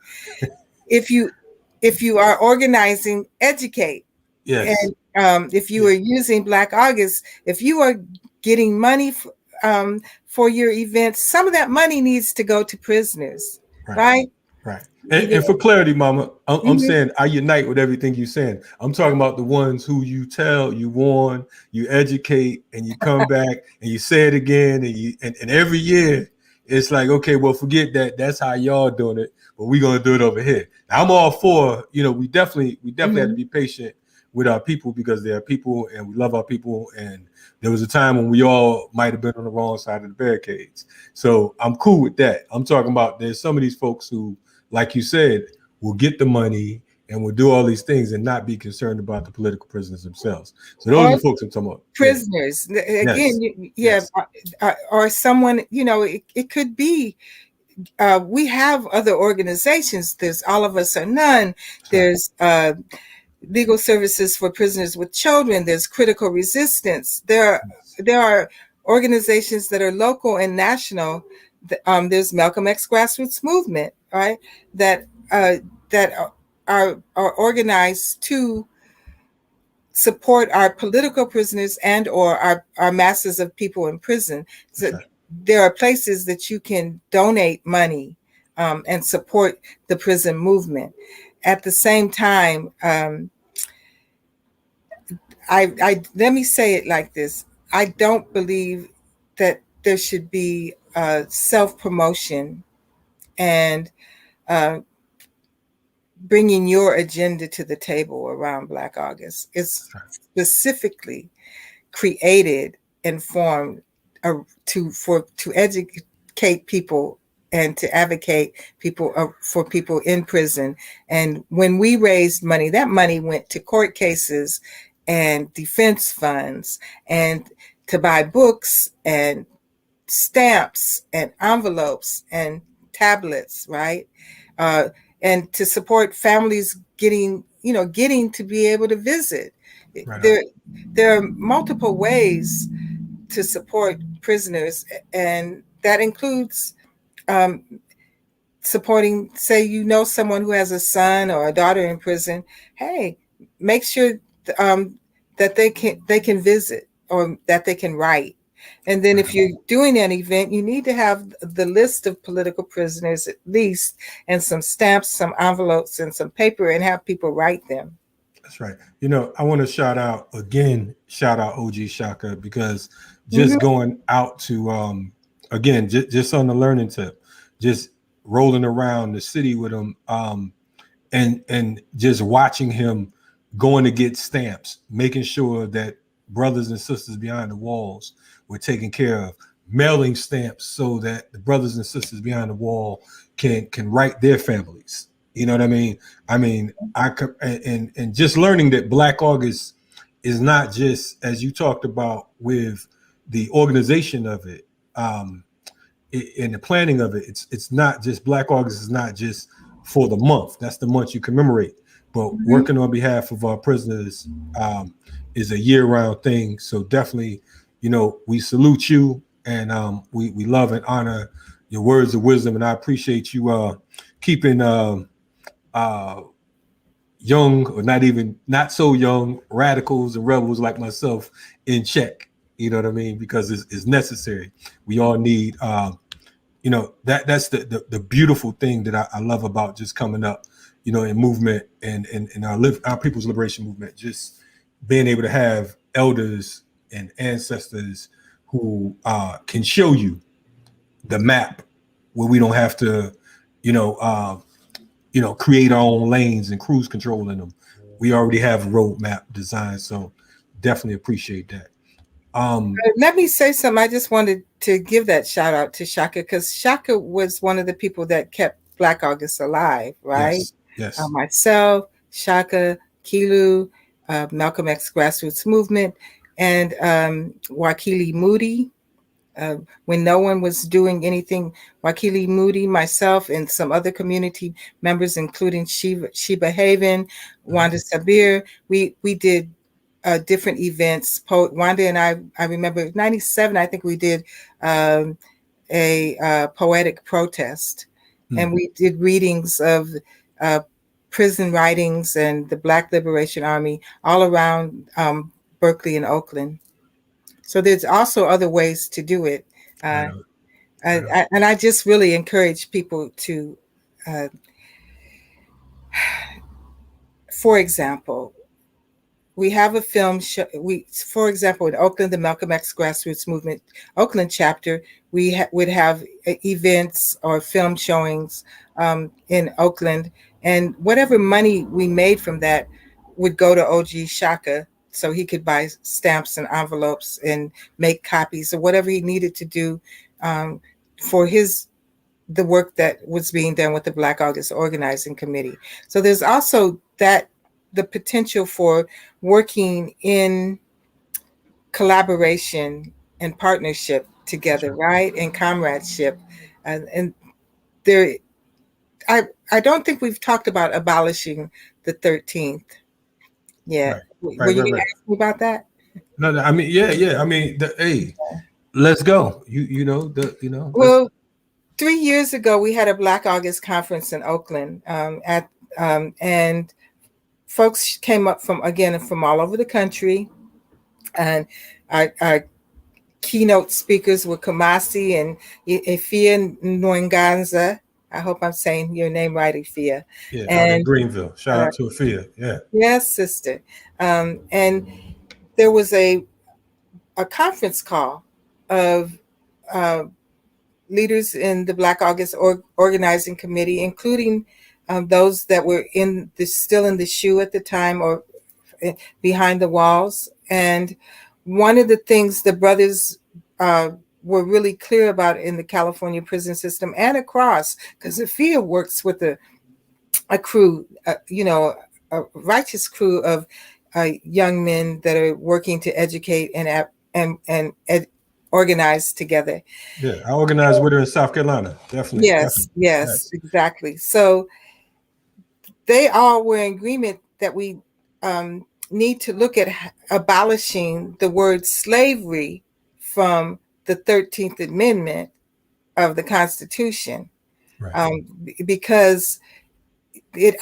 if you are organizing, educate. Yes. And if you are using Black August, if you are getting money for your events, some of that money needs to go to prisoners, right? Right. And for clarity, Mama, I'm saying I unite with everything you're saying. I'm talking about the ones who you tell, you warn, you educate, and you come back and you say it again, and every year it's like, okay, well, forget that. That's how y'all doing it, but we're gonna do it over here. Now, I'm all for, we definitely have to be patient with our people, because they are people and we love our people. And there was a time when we all might have been on the wrong side of the barricades. So I'm cool with that. I'm talking about there's some of these folks who, like you said, will get the money and will do all these things and not be concerned about the political prisoners themselves. So those Or are the folks I'm talking about. prisoners. Again, Yes. or someone, it could be. We have other organizations. There's All of Us or None. There's legal services for prisoners with children. There's Critical Resistance. There are organizations that are local and national. There's Malcolm X Grassroots Movement, right? That are organized to support our political prisoners and or our masses of people in prison. So there are places that you can donate money and support the prison movement. At the same time, I let me say it like this. I don't believe that there should be self-promotion and bringing your agenda to the table around Black August. It's specifically created and formed to educate people and to advocate people for people in prison. And when we raised money, that money went to court cases and defense funds and to buy books and stamps and envelopes and tablets, right? And to support families getting to be able to visit. Right. There are multiple ways to support prisoners, and that includes supporting, say, someone who has a son or a daughter in prison. Hey, make sure that they can visit or that they can write. And then if you're doing an event, you need to have the list of political prisoners at least, and some stamps, some envelopes, and some paper, and have people write them. That's right. I want to shout out OG Shaka, because just going out to, again, just on the learning tip, just rolling around the city with him, and just watching him going to get stamps, making sure that brothers and sisters behind the walls were taken care of, mailing stamps so that the brothers and sisters behind the wall can write their families. You know what I mean? And just learning that Black August is not just, as you talked about with the organization of it, in the planning of it, it's not just, Black August is not just for the month. That's the month you commemorate. But working on behalf of our prisoners is a year-round thing. So definitely, we salute you, and we love and honor your words of wisdom, and I appreciate you keeping young, or not so young, radicals and rebels like myself in check. You know what I mean? Because it's necessary. We all need, that's the beautiful thing that I love about just coming up, in movement and our people's liberation movement, just being able to have elders and ancestors who can show you the map, where we don't have to, create our own lanes and cruise control in them. We already have a roadmap designed, so definitely appreciate that. Let me say something. I just wanted to give that shout out to Shaka, because Shaka was one of the people that kept Black August alive, right? Yes. Myself, Shaka, Kilu, Malcolm X Grassroots Movement, and Wakili Moody. When no one was doing anything, Wakili Moody, myself, and some other community members, including Sheba Haven, Wanda Sabir, we did different events. Wanda and I remember 97, I think we did a poetic protest. And we did readings of prison writings and the Black Liberation Army all around Berkeley and Oakland. So there's also other ways to do it. And I just really encourage people to, for example, we have a film show. For example, in Oakland, the Malcolm X Grassroots Movement Oakland chapter, we would have events or film showings in Oakland, and whatever money we made from that would go to OG Shaka, so he could buy stamps and envelopes and make copies or whatever he needed to do for his the work that was being done with the Black August Organizing Committee. So there's also that the potential for working in collaboration and partnership together, right? And comradeship. And there, I don't think we've talked about abolishing the 13th yet. Were you going to ask me about that? No, I mean, yeah. I mean, hey, let's go. Well, 3 years ago, we had a Black August conference in Oakland, and folks came up from all over the country, and our keynote speakers were Kamasi and Ifia Nwanganza. I hope I'm saying your name right, Ifia. Yeah, out in Greenville. Shout out to Ifia. Yeah. Yes, sister. And there was a conference call of leaders in the Black August Organizing Committee, including those that were still in the SHU at the time or behind the walls. And one of the things the brothers were really clear about in the California prison system and across, because Afia works with a crew, a righteous crew of young men that are working to educate and organize together. Yeah, I organized with her in South Carolina. Definitely. Yes, exactly. So they all were in agreement that we need to look at abolishing the word slavery from the 13th Amendment of the Constitution, right. Because it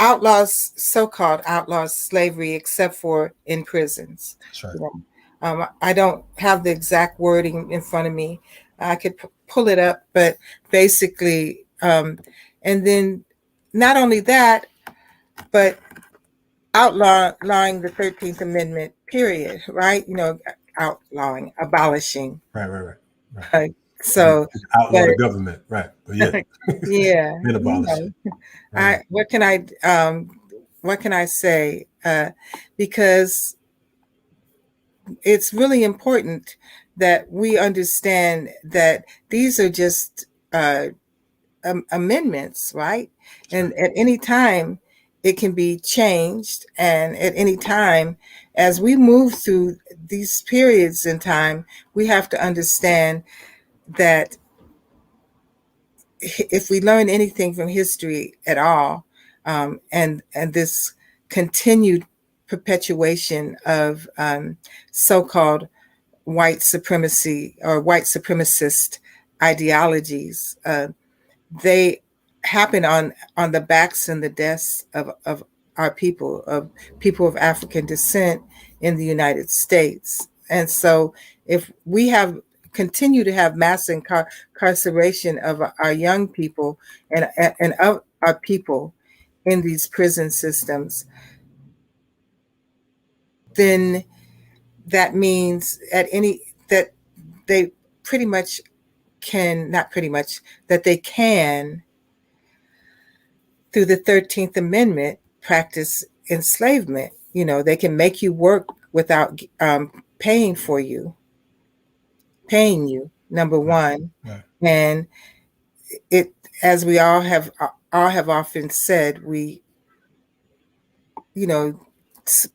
so-called outlaws slavery, except for in prisons. That's right. I don't have the exact wording in front of me. I could pull it up, but basically, and then not only that, but outlawing the 13th Amendment, period, right? Abolishing. Right. So outlaw the government, right? But yeah, yeah. Then abolish it. Right. What can I say? Because it's really important that we understand that these are just amendments, right? And at any time, it can be changed. And at any time, as we move through these periods in time, we have to understand that if we learn anything from history at all, and this continued perpetuation of so-called white supremacy or white supremacist ideologies, they happen on the backs and the deaths of our people of African descent in the United States. And so if we continue to have mass incarceration of our young people and of our people in these prison systems, then that means that they pretty much that they can, through the 13th Amendment, practice enslavement. They can make you work without paying you, number one. Right. And it, as we all have often said,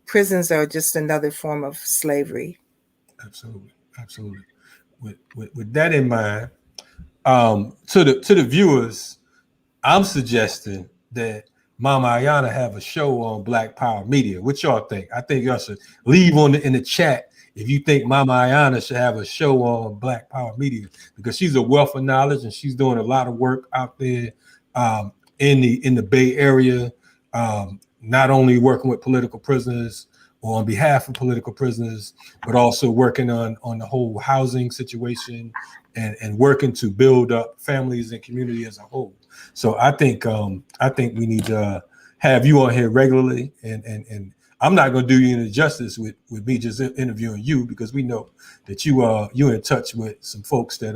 prisons are just another form of slavery. Absolutely. With that in mind, to the viewers, I'm suggesting that Mama Ayanna have a show on Black Power Media. What y'all think? I think y'all should leave in the chat if you think Mama Ayanna should have a show on Black Power Media, because she's a wealth of knowledge and she's doing a lot of work out there in the Bay Area, not only working with political prisoners or on behalf of political prisoners, but also working on the whole housing situation and working to build up families and community as a whole. So I think we need to have you on here regularly, and I'm not going to do you any justice with me just interviewing you, because we know that you're in touch with some folks that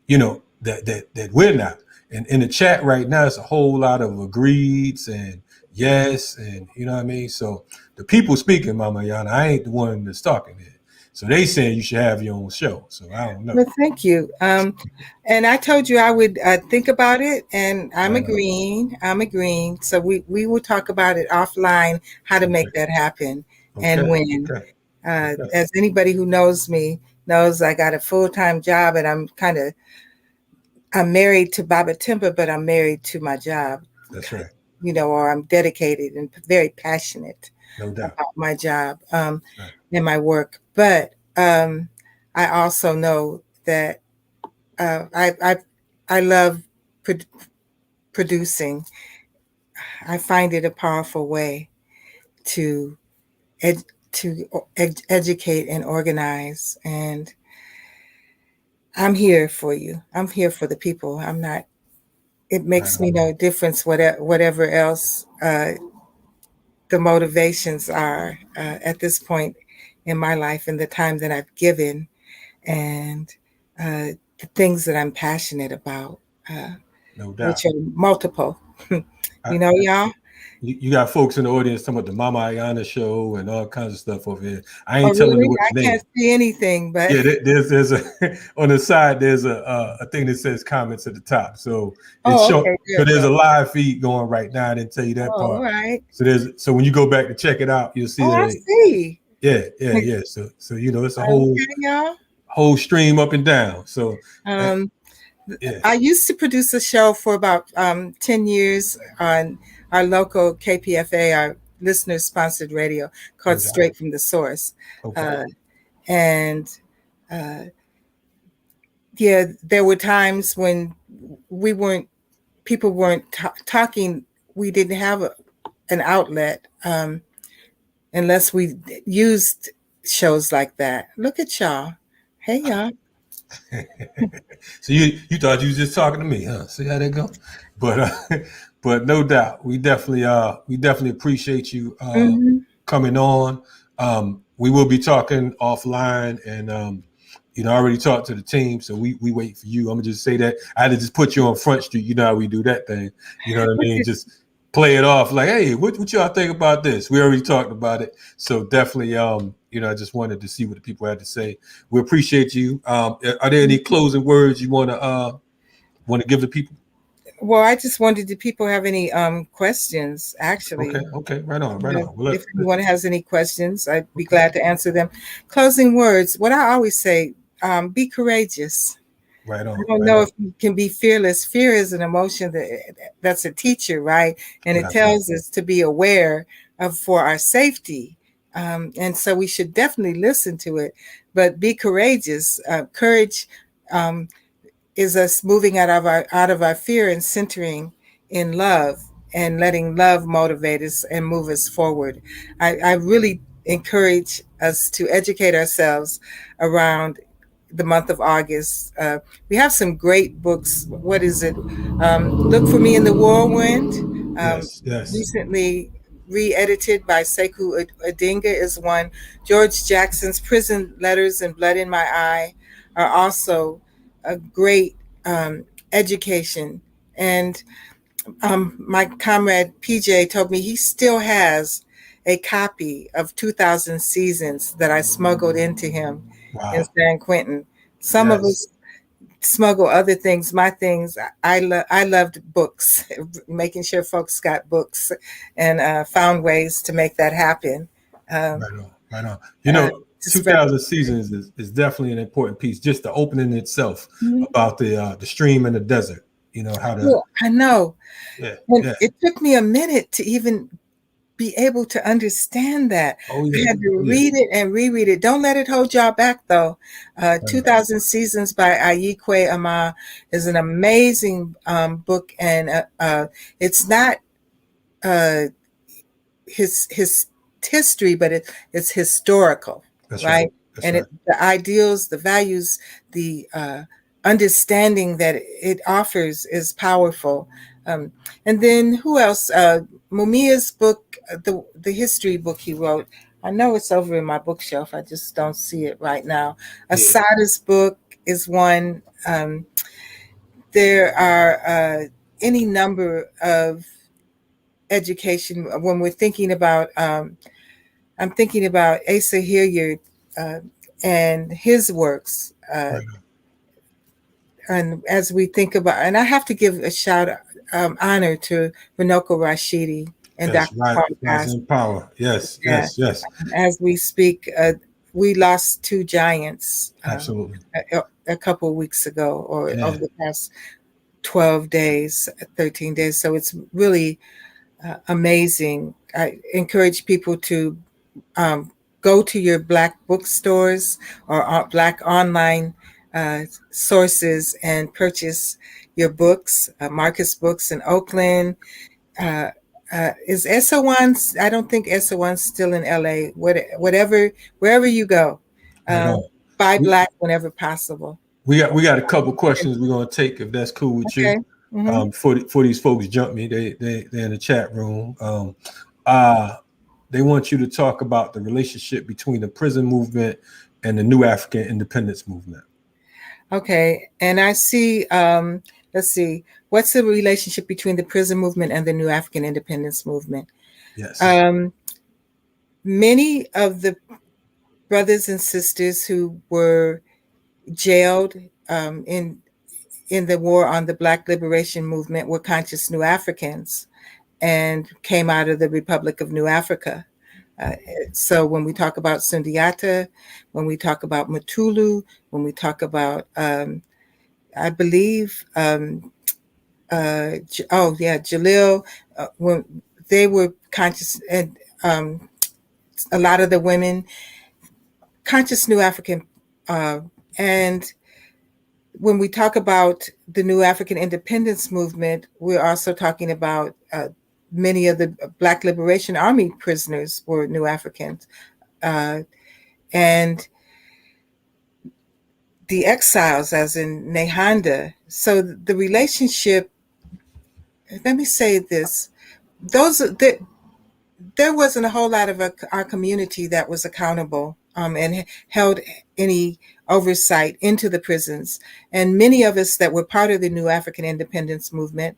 that we're not. And in the chat right now, it's a whole lot of agreeds and yes, and you know what I mean. So the people speaking, Mama Ayanna, I ain't the one that's talking here. So they said you should have your own show. So I don't know. Well, thank you. And I told you I would think about it, and I'm agreeing. I'm agreeing. So we will talk about it offline, how to make that happen, and when. As anybody who knows me knows, I got a full-time job, and I'm married to Baba Timber, but I'm married to my job. That's right. You know, or I'm dedicated and very passionate about my job and my work. But I also know that I love producing. I find it a powerful way to educate and organize, and I'm here for you. I'm here for the people. I'm not. It makes me no difference whatever else the motivations are at this point in my life and the time that I've given, and the things that I'm passionate about, No doubt. which are multiple. Y'all. You got folks in the audience talking about the Mama Ayanna show and all kinds of stuff over here. I ain't telling you what the name. I can't see anything, but yeah, there's a on the side. There's a thing that says comments at the top. So it's so there's a live feed going right now. I didn't tell you that part. All right. So when you go back to check it out, you'll see that. I see. Yeah. So it's a whole stream up and down. So I used to produce a show for about 10 years on our local KPFA, our listener-sponsored radio, called Straight from the Source. There were times when people weren't talking. We didn't have an outlet unless we used shows like that. Look at y'all. Hey, y'all. So you thought you was just talking to me, huh? See how that go? But no doubt, we definitely appreciate you coming on. We will be talking offline, and I already talked to the team, so we wait for you. I'm gonna just say that I had to just put you on Front Street. You know how we do that thing. You know what I mean? Just play it off like, hey, what y'all think about this? We already talked about it, so definitely. I just wanted to see what the people had to say. We appreciate you. Are there any closing words you want to give the people? Well, I just wondered, do people have any questions, actually? Okay, right on. Well, if anyone has any questions, I'd be glad to answer them. Closing words, what I always say, be courageous. Right on. I don't know if you can be fearless. Fear is an emotion that's a teacher, right? And it tells us to be aware for our safety. And so we should definitely listen to it, but be courageous. Courage is us moving out of our fear and centering in love and letting love motivate us and move us forward. I really encourage us to educate ourselves around the month of August. We have some great books. What is it? Look for Me in the Whirlwind. Yes. Recently re-edited by Sekou Odinga is one. George Jackson's Prison Letters and Blood in My Eye are also a great education. And my comrade PJ told me he still has a copy of 2000 Seasons that I smuggled into him in San Quentin. Some of us smuggle other things. My things, I loved books, making sure folks got books, and found ways to make that happen. Right on. 2000 Seasons is definitely an important piece. Just the opening itself about the stream and the desert. I know. It took me a minute to even be able to understand that. I had to read it and reread it. Don't let it hold y'all back, though. 2000 Seasons by Ayikwe Ama is an amazing book, and it's not his history, but it's historical. That's right. The ideals, the values, the understanding that it offers is powerful. And then who else? Mumia's book, the history book he wrote. I know it's over in my bookshelf. I just don't see it right now. Asada's book is one. There are any number of education when we're thinking about. I'm thinking about Asa Hilliard, and his works. Right. And as we think about, and I have to give a honor to Runoko Rashidi and Yes, Dr. right. Paul Rise Bass. in power. Yes, Yeah. yes, yes. As we speak, we lost two giants Absolutely. a couple of weeks ago, or Yeah. over the past 12 days, 13 days. So it's really amazing. I encourage people to go to your Black bookstores or Black online sources and purchase your books. Marcus Books in Oakland. Is SO1? I don't think SO1's still in LA. Whatever, wherever you go, Right on. buy We, Black whenever possible. we got a couple questions we're gonna take if that's cool with Okay. you. Mm-hmm. For these folks jump me, they're in the chat room. They want you to talk about the relationship between the prison movement and the New African Independence movement. Okay, and I see. Let's see. What's the relationship between the prison movement and the New African Independence movement? Yes. Many of the brothers and sisters who were jailed in the war on the Black Liberation Movement were conscious New Africans and came out of the Republic of New Africa. So when we talk about Sundiata, when we talk about Mutulu, when we talk about, I believe, Jalil, when they were conscious, and a lot of the women, conscious New African, and when we talk about the New African Independence Movement, we're also talking about many of the Black Liberation Army prisoners were New Africans. And the exiles, as in Nehanda. So the relationship, let me say this, there wasn't a whole lot of our community that was accountable and held any oversight into the prisons. And many of us that were part of the New African Independence Movement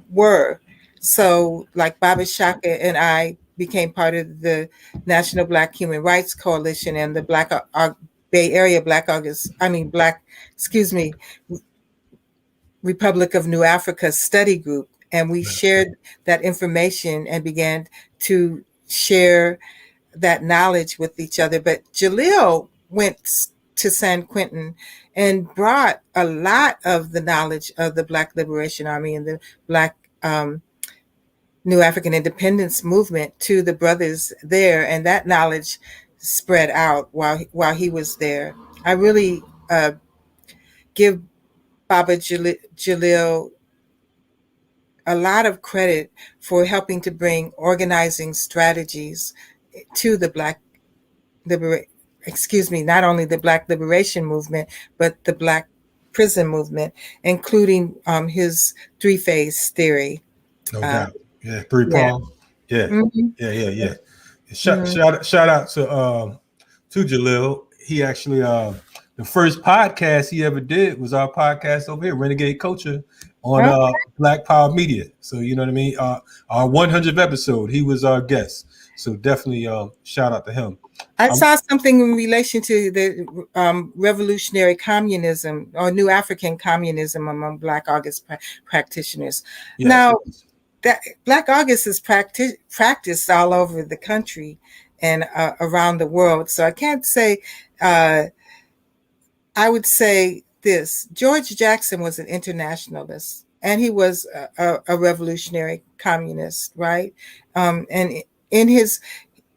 were. So like Baba Shaka and I became part of the National Black Human Rights Coalition and the Bay Area Republic of New Africa study group. And we shared that information and began to share that knowledge with each other. But Jalil went to San Quentin and brought a lot of the knowledge of the Black Liberation Army and the Black New African Independence Movement to the brothers there, and that knowledge spread out while he was there. I really give Baba Jalil a lot of credit for helping to bring organizing strategies to the not only the Black Liberation Movement, but the Black prison movement, including his three-phase theory. No doubt. Yeah, three prong. Yeah. Mm-hmm. Yeah. Shout out to Jalil. He actually the first podcast he ever did was our podcast over here, Renegade Culture, on Black Power Media. So you know what I mean. Our 100th episode, he was our guest. So definitely shout out to him. I saw something in relation to the revolutionary communism or New African communism among Black August practitioners. Yes. Now, that Black August is practiced all over the country and around the world. So I can't say, I would say this: George Jackson was an internationalist, and he was a revolutionary communist, right? And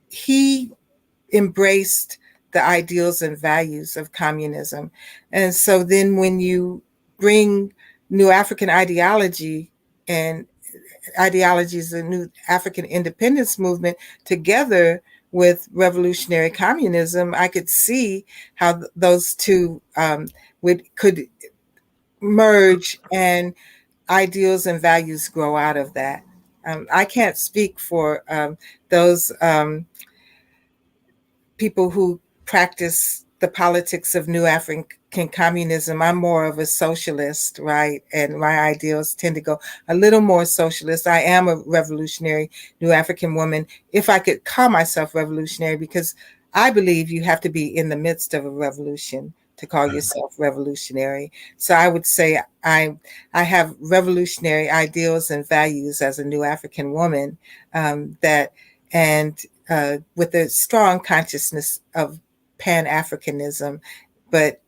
he embraced the ideals and values of communism. And so then when you bring New African ideology and ideologies of the New African Independence Movement together with revolutionary communism, I could see how those two could merge and ideals and values grow out of that. I can't speak for those people who practice the politics of New African communism. I'm more of a socialist, right? And my ideals tend to go a little more socialist. I am a revolutionary New African woman, if I could call myself revolutionary, because I believe you have to be in the midst of a revolution to call yourself revolutionary. So I would say I have revolutionary ideals and values as a new African woman, that and with a strong consciousness of pan-Africanism, but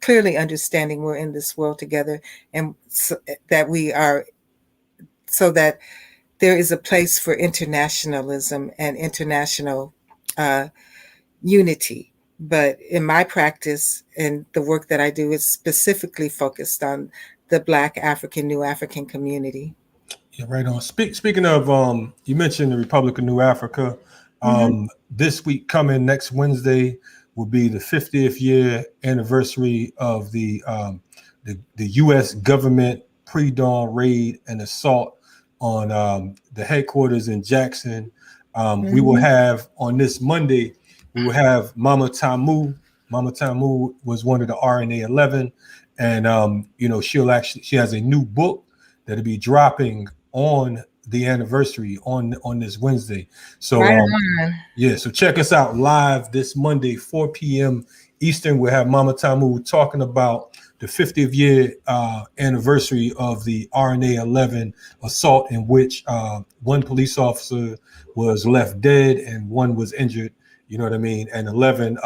clearly understanding we're in this world together, and so that we are, so that there is a place for internationalism and international unity. But in my practice and the work that I do is specifically focused on the Black African, New African community. Yeah, right on. Speaking of, you mentioned the Republic of New Africa. Mm-hmm. This week coming next Wednesday will be the 50th year anniversary of the U.S. government pre-dawn raid and assault on the headquarters in Jackson. We will Mm-hmm. have on this Monday, we will have Mama Tamu. Mama Tamu was one of the RNA 11, and she has a new book that'll be dropping on the anniversary on this Wednesday. So Right on. yeah, so check us out live this Monday, 4 p.m. Eastern. We'll have Mama Tamu talking about the 50th year anniversary of the RNA 11 assault, in which one police officer was left dead and one was injured. You know what I mean? And 11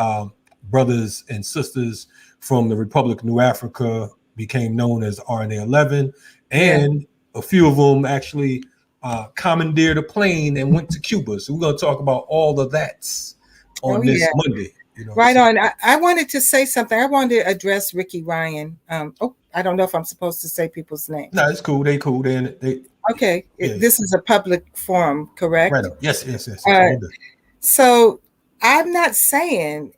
brothers and sisters from the Republic of New Africa became known as RNA 11, and a few of them actually commandeered a plane and went to Cuba. So we're going to talk about all of that on this Monday. Right on. I wanted to say something. I wanted to address Ricky Ryan. I don't know if I'm supposed to say people's names. No, it's cool. They cool. Okay. This is a public forum, correct? Right on. Yes. So I'm not saying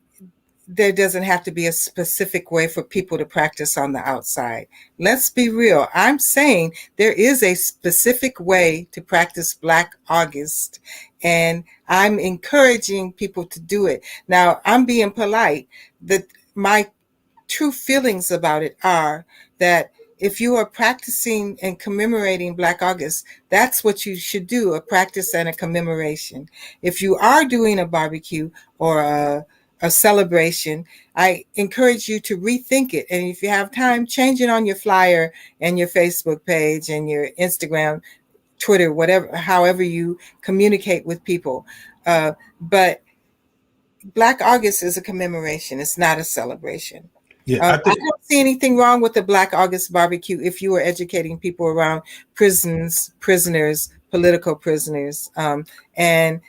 there doesn't have to be a specific way for people to practice on the outside. Let's be real. I'm saying there is a specific way to practice Black August, and I'm encouraging people to do it. Now, I'm being polite. My true feelings about it are that if you are practicing and commemorating Black August, that's what you should do, a practice and a commemoration. If you are doing a barbecue or a celebration, I encourage you to rethink it. And if you have time, change it on your flyer and your Facebook page and your Instagram, Twitter, whatever, however you communicate with people. But Black August is a commemoration. It's not a celebration. Yeah, I don't see anything wrong with the Black August barbecue if you are educating people around prisons, prisoners, political prisoners, and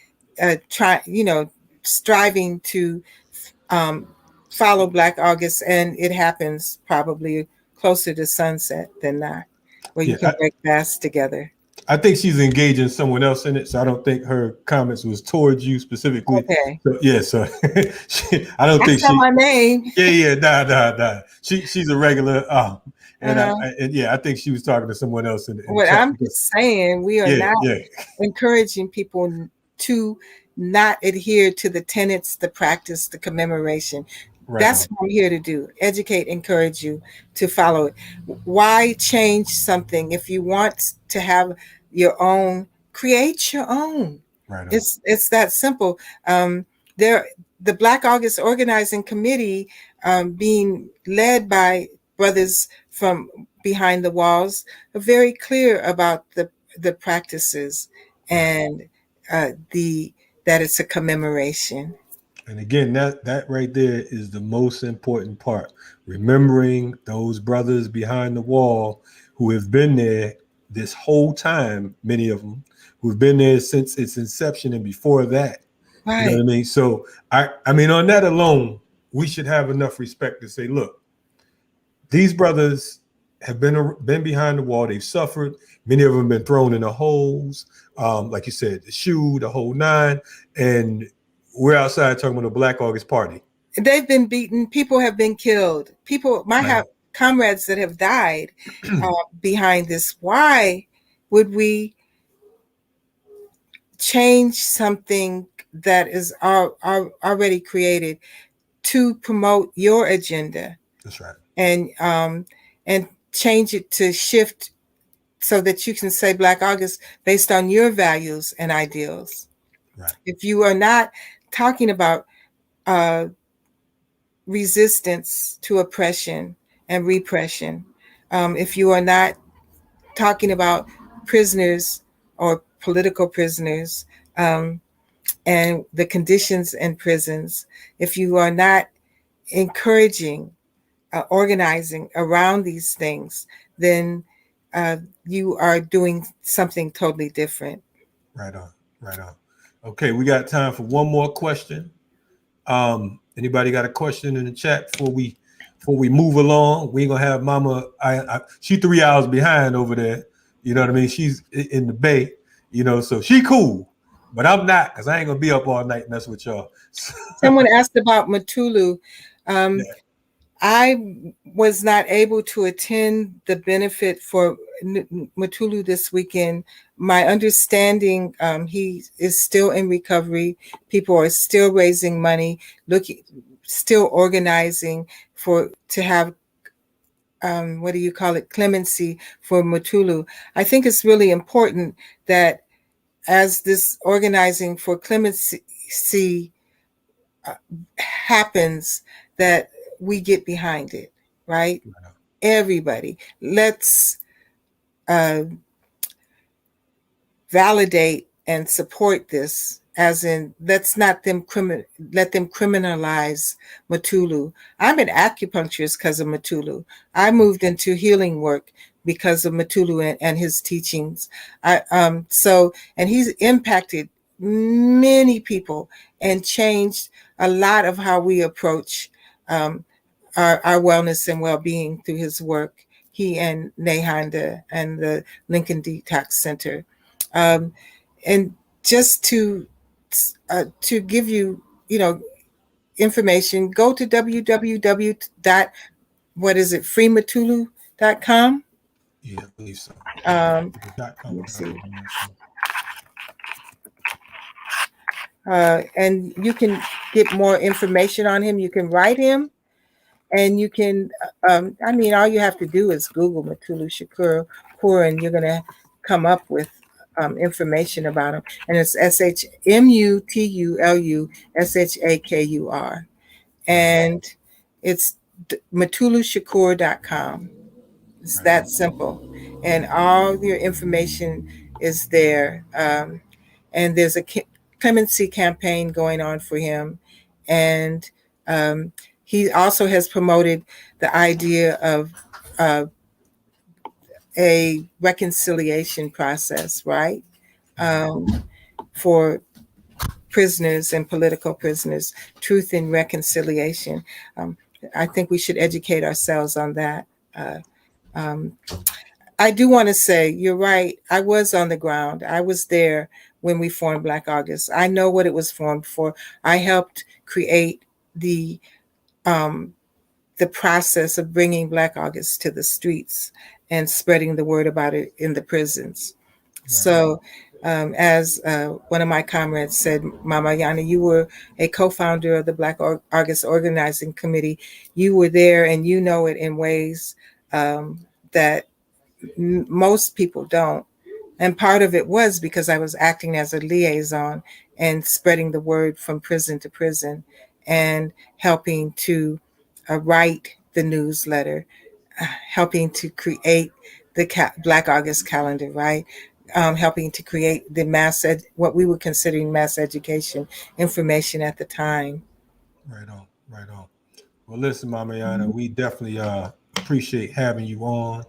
striving to follow Black August, and it happens probably closer to sunset than not, where you can break fast together. I think she's engaging someone else in it, so I don't think her comments was towards you specifically. Okay. So I don't think she. My name. Yeah, nah. She's a regular. I think she was talking to someone else in what chat. I'm just saying, we are not encouraging people to not adhere to the tenets, the practice, the commemoration. Right. That's what I'm here to do. Educate, encourage you to follow it. Why change something? If you want to have your own, create your own. Right. It's that simple. The Black August Organizing Committee, being led by brothers from behind the walls, are very clear about the practices and that it's a commemoration. And again, that right there is the most important part. Remembering those brothers behind the wall who have been there this whole time, many of them, who've been there since its inception and before that. Right. You know what I mean? So, I mean, on that alone, we should have enough respect to say, look, these brothers have been behind the wall. They've suffered. Many of them have been thrown in the holes. Like you said, the shoe, the whole nine. And we're outside talking about the Black August party. They've been beaten. People have been killed. People might have comrades that have died behind this. Why would we change something that is already created to promote your agenda? That's right. And change it to shift so that you can say Black August based on your values and ideals. Right. If you are not talking about resistance to oppression and repression. If you are not talking about prisoners or political prisoners, and the conditions in prisons, if you are not encouraging organizing around these things, then you are doing something totally different. Right on, right on. Okay, we got time for one more question. Anybody got a question in the chat before we move along? We ain't gonna have Mama. She 3 hours behind over there. You know what I mean? She's in the Bay. You know, so she cool, but I'm not because I ain't gonna be up all night messing with y'all. Someone asked about Matulu. Yeah. I was not able to attend the benefit for Matulu this weekend. My understanding, he is still in recovery. People are still raising money, still organizing to have what do you call it, clemency for Matulu. I think it's really important that as this organizing for clemency happens, that we get behind it, right? Everybody, let's validate and support this, as in let's not let them criminalize Matulu. I'm an acupuncturist because of Matulu. I moved into healing work because of Matulu and his teachings. And he's impacted many people and changed a lot of how we approach our wellness and well-being through his work. He and Nehanda and the Lincoln Detox Center. And just to give you, information, go to freematulu.com. Yeah, I believe so. Let me see. And you can get more information on him. You can write him, and you can. All you have to do is Google Matulu Shakur, and you're gonna come up with information about him. And it's SHMUTULUSHAKUR, and it's MatuluShakur.com. It's that simple, and all your information is there. And there's a clemency campaign going on for him, and he also has promoted the idea of a reconciliation process, right? For prisoners and political prisoners, truth and reconciliation. I think we should educate ourselves on that. I do want to say, you're right. I was on the ground. I was there when we formed Black August. I know what it was formed for. I helped create the process of bringing Black August to the streets and spreading the word about it in the prisons. Right. So as one of my comrades said, Mama Ayanna, you were a co-founder of the Black August Organizing Committee. You were there, and you know it in ways that most people don't. And part of it was because I was acting as a liaison and spreading the word from prison to prison and helping to write the newsletter, helping to create the Black August calendar, right? Helping to create the what we were considering mass education information at the time. Right on, right on. Well, listen, Mama Ayanna, we definitely appreciate having you on.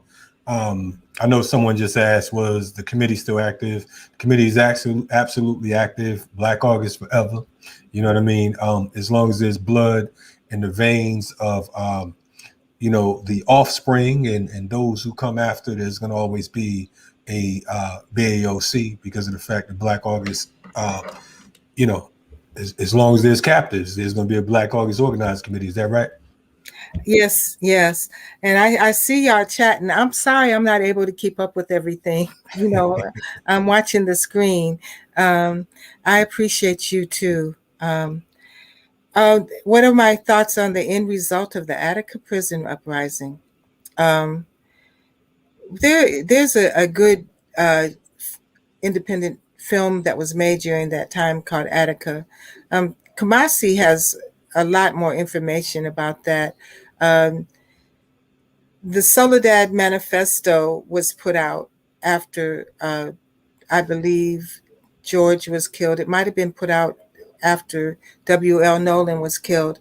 I know someone just asked, was the committee still active? The committee is absolutely active. Black August forever. You know what I mean? As long as there's blood in the veins of, the offspring and those who come after, there's going to always be a BAOC because of the fact that Black August, as long as there's captives, there's going to be a Black August organized committee. Is that right? Yes. And I see y'all chatting. I'm sorry I'm not able to keep up with everything. I'm watching the screen. I appreciate you too. What are my thoughts on the end result of the Attica prison uprising? There's a good independent film that was made during that time called Attica. Kamasi has a lot more information about that. Um, the Soledad Manifesto was put out after, I believe, George was killed. It might have been put out after W.L. Nolan was killed,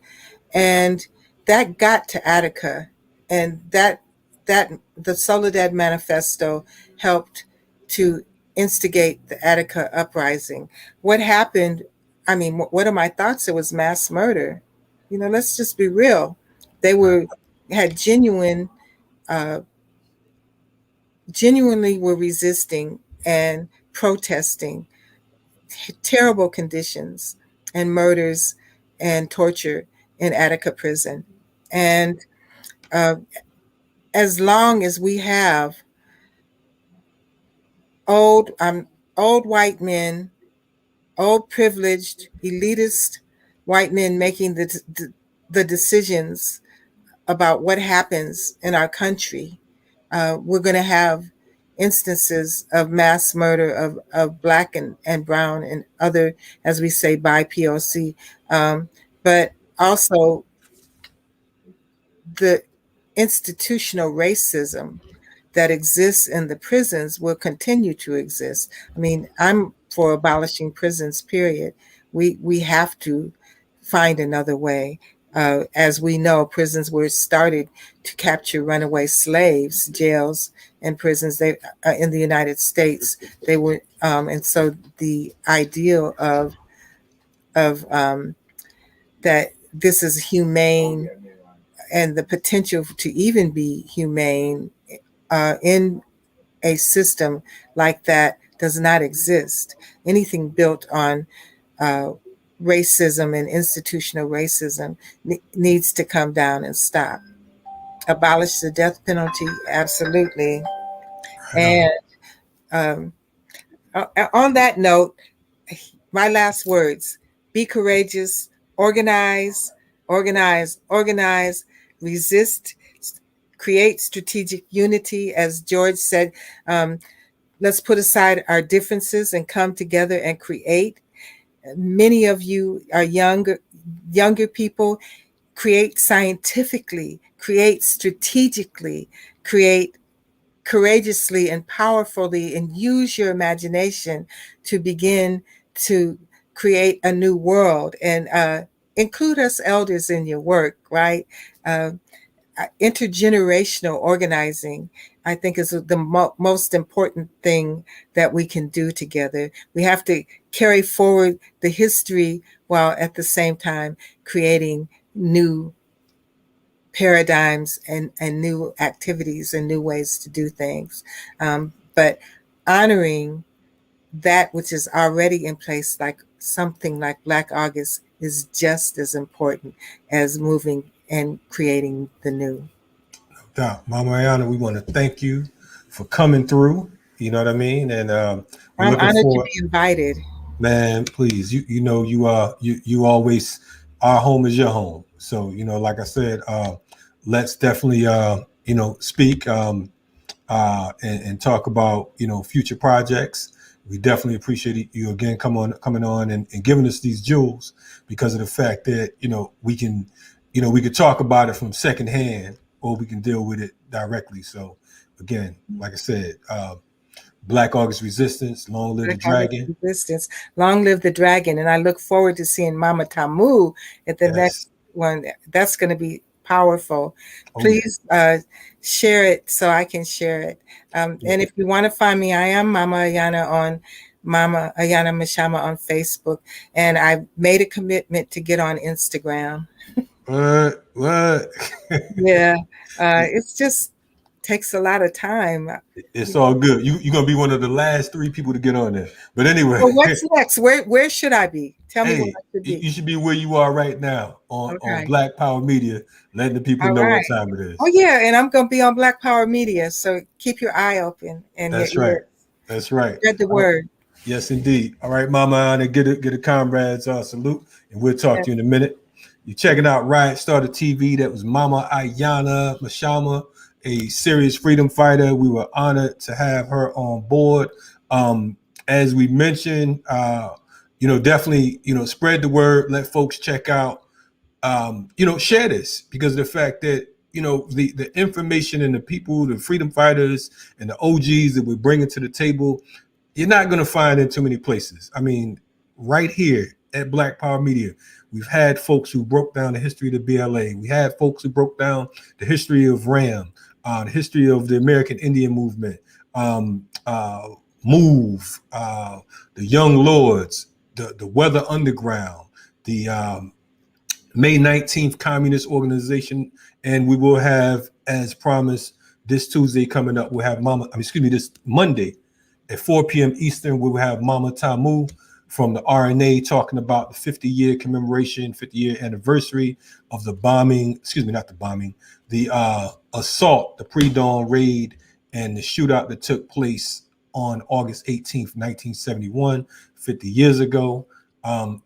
and that got to Attica, and that the Soledad Manifesto helped to instigate the Attica uprising. What happened? I mean, what are my thoughts? It was mass murder. Let's just be real. They had uh, genuinely were resisting and protesting terrible conditions and murders and torture in Attica prison. And uh, as long as we have old old white men, old privileged elitist white men making the decisions about what happens in our country, we're going to have instances of mass murder of Black and brown and other, as we say, by POC, but also the institutional racism that exists in the prisons will continue to exist. I mean, I'm for abolishing prisons, period. We have to find another way. As we know, prisons were started to capture runaway slaves, jails and prisons. They in the United States, they were, and so the ideal of that this is humane and the potential to even be humane in a system like that does not exist. Anything built on uh, racism and institutional racism needs to come down and stop. Abolish the death penalty, absolutely. I know. And um, on that note, my last words: be courageous, organize, organize, organize, resist, create strategic unity. As George said, let's put aside our differences and come together and create. Many of you are younger people. Create scientifically, create strategically, create courageously and powerfully, and use your imagination to begin to create a new world, and include us elders in your work, right? Uh, Intergenerational organizing, I think, is the most important thing that we can do together. We have to carry forward the history while at the same time creating new paradigms and new activities and new ways to do things. But honoring that which is already in place, like something like Black August, is just as important as moving and creating the new. Doc, Mama Ayana, we want to thank you for coming through. You know what I mean? And we're I'm looking honored to forward. be invited. Man, please, you know you always, our home is your home. So like I said, let's definitely speak and talk about future projects. We definitely appreciate you again coming on and giving us these jewels, because of the fact that we could talk about it from secondhand, or we can deal with it directly. So again, like I said, Black August Resistance, long live the Black August dragon. resistance, long live the dragon. And I look forward to seeing Mama Tamu at the Yes. next one. That's going to be powerful. Oh yeah. Please share it so I can share it. And if you want to find me, I am Mama Ayanna on Mama Ayanna Mashama on Facebook. And I made a commitment to get on Instagram. What? Yeah. It's just takes a lot of time. It's all good. You're gonna be one of the last 3 people to get on there. But anyway, Well, what's next? Where should I be? Tell me where hey, I should be. you should be where you are right now on Okay. Black Power Media, letting the people All know what right. time it Oh is. yeah, and I'm gonna be on Black Power Media, so keep your eye open and your That's right. ears. That's right. Spread the word. Yes, indeed. All right, Mama Anna, get a comrades salute, and we'll talk Yeah. to you in a minute. You're checking out Riot Starter TV. That was Mama Ayanna Mashama, a serious freedom fighter. We were honored to have her on board. As we mentioned, definitely, spread the word. Let folks check out share this, because of the fact that, the information and the people, the freedom fighters and the OGs that we're bringing to the table, you're not going to find in too many places. I mean, right here at Black Power Media, we've had folks who broke down the history of the BLA. We had folks who broke down the history of RAM, the history of the American Indian movement, MOVE, the Young Lords, the Weather Underground, the May 19th Communist Organization. And we will have, as promised, this Tuesday coming up, we'll have this Monday at 4 p.m. Eastern, we will have Mama Tamu from the RNA talking about the 50-year commemoration, 50-year anniversary of the bombing, the assault, the pre-dawn raid, and the shootout that took place on August 18th, 1971, 50 years ago.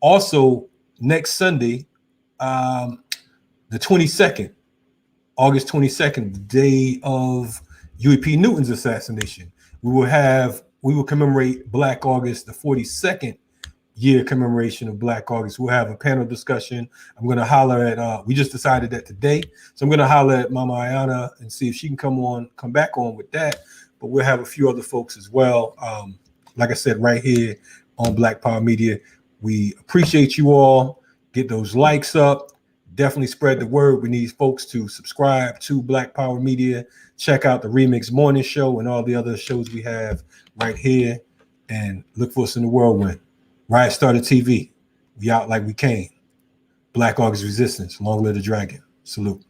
Also, next Sunday, the 22nd, August 22nd, the day of UEP Newton's assassination, we will commemorate Black August, the 42nd year commemoration of Black August. We'll have a panel discussion. I'm going to holler at, we just decided that today. So I'm going to holler at Mama Ayanna and see if she can come back on with that. But we'll have a few other folks as well. Like I said, right here on Black Power Media, we appreciate you all. Get those likes up. Definitely spread the word. We need folks to subscribe to Black Power Media. Check out the Remix Morning Show and all the other shows we have right here. And look for us in the whirlwind. Riot Starter TV. We out like we came. Black August Resistance. Long live the dragon. Salute.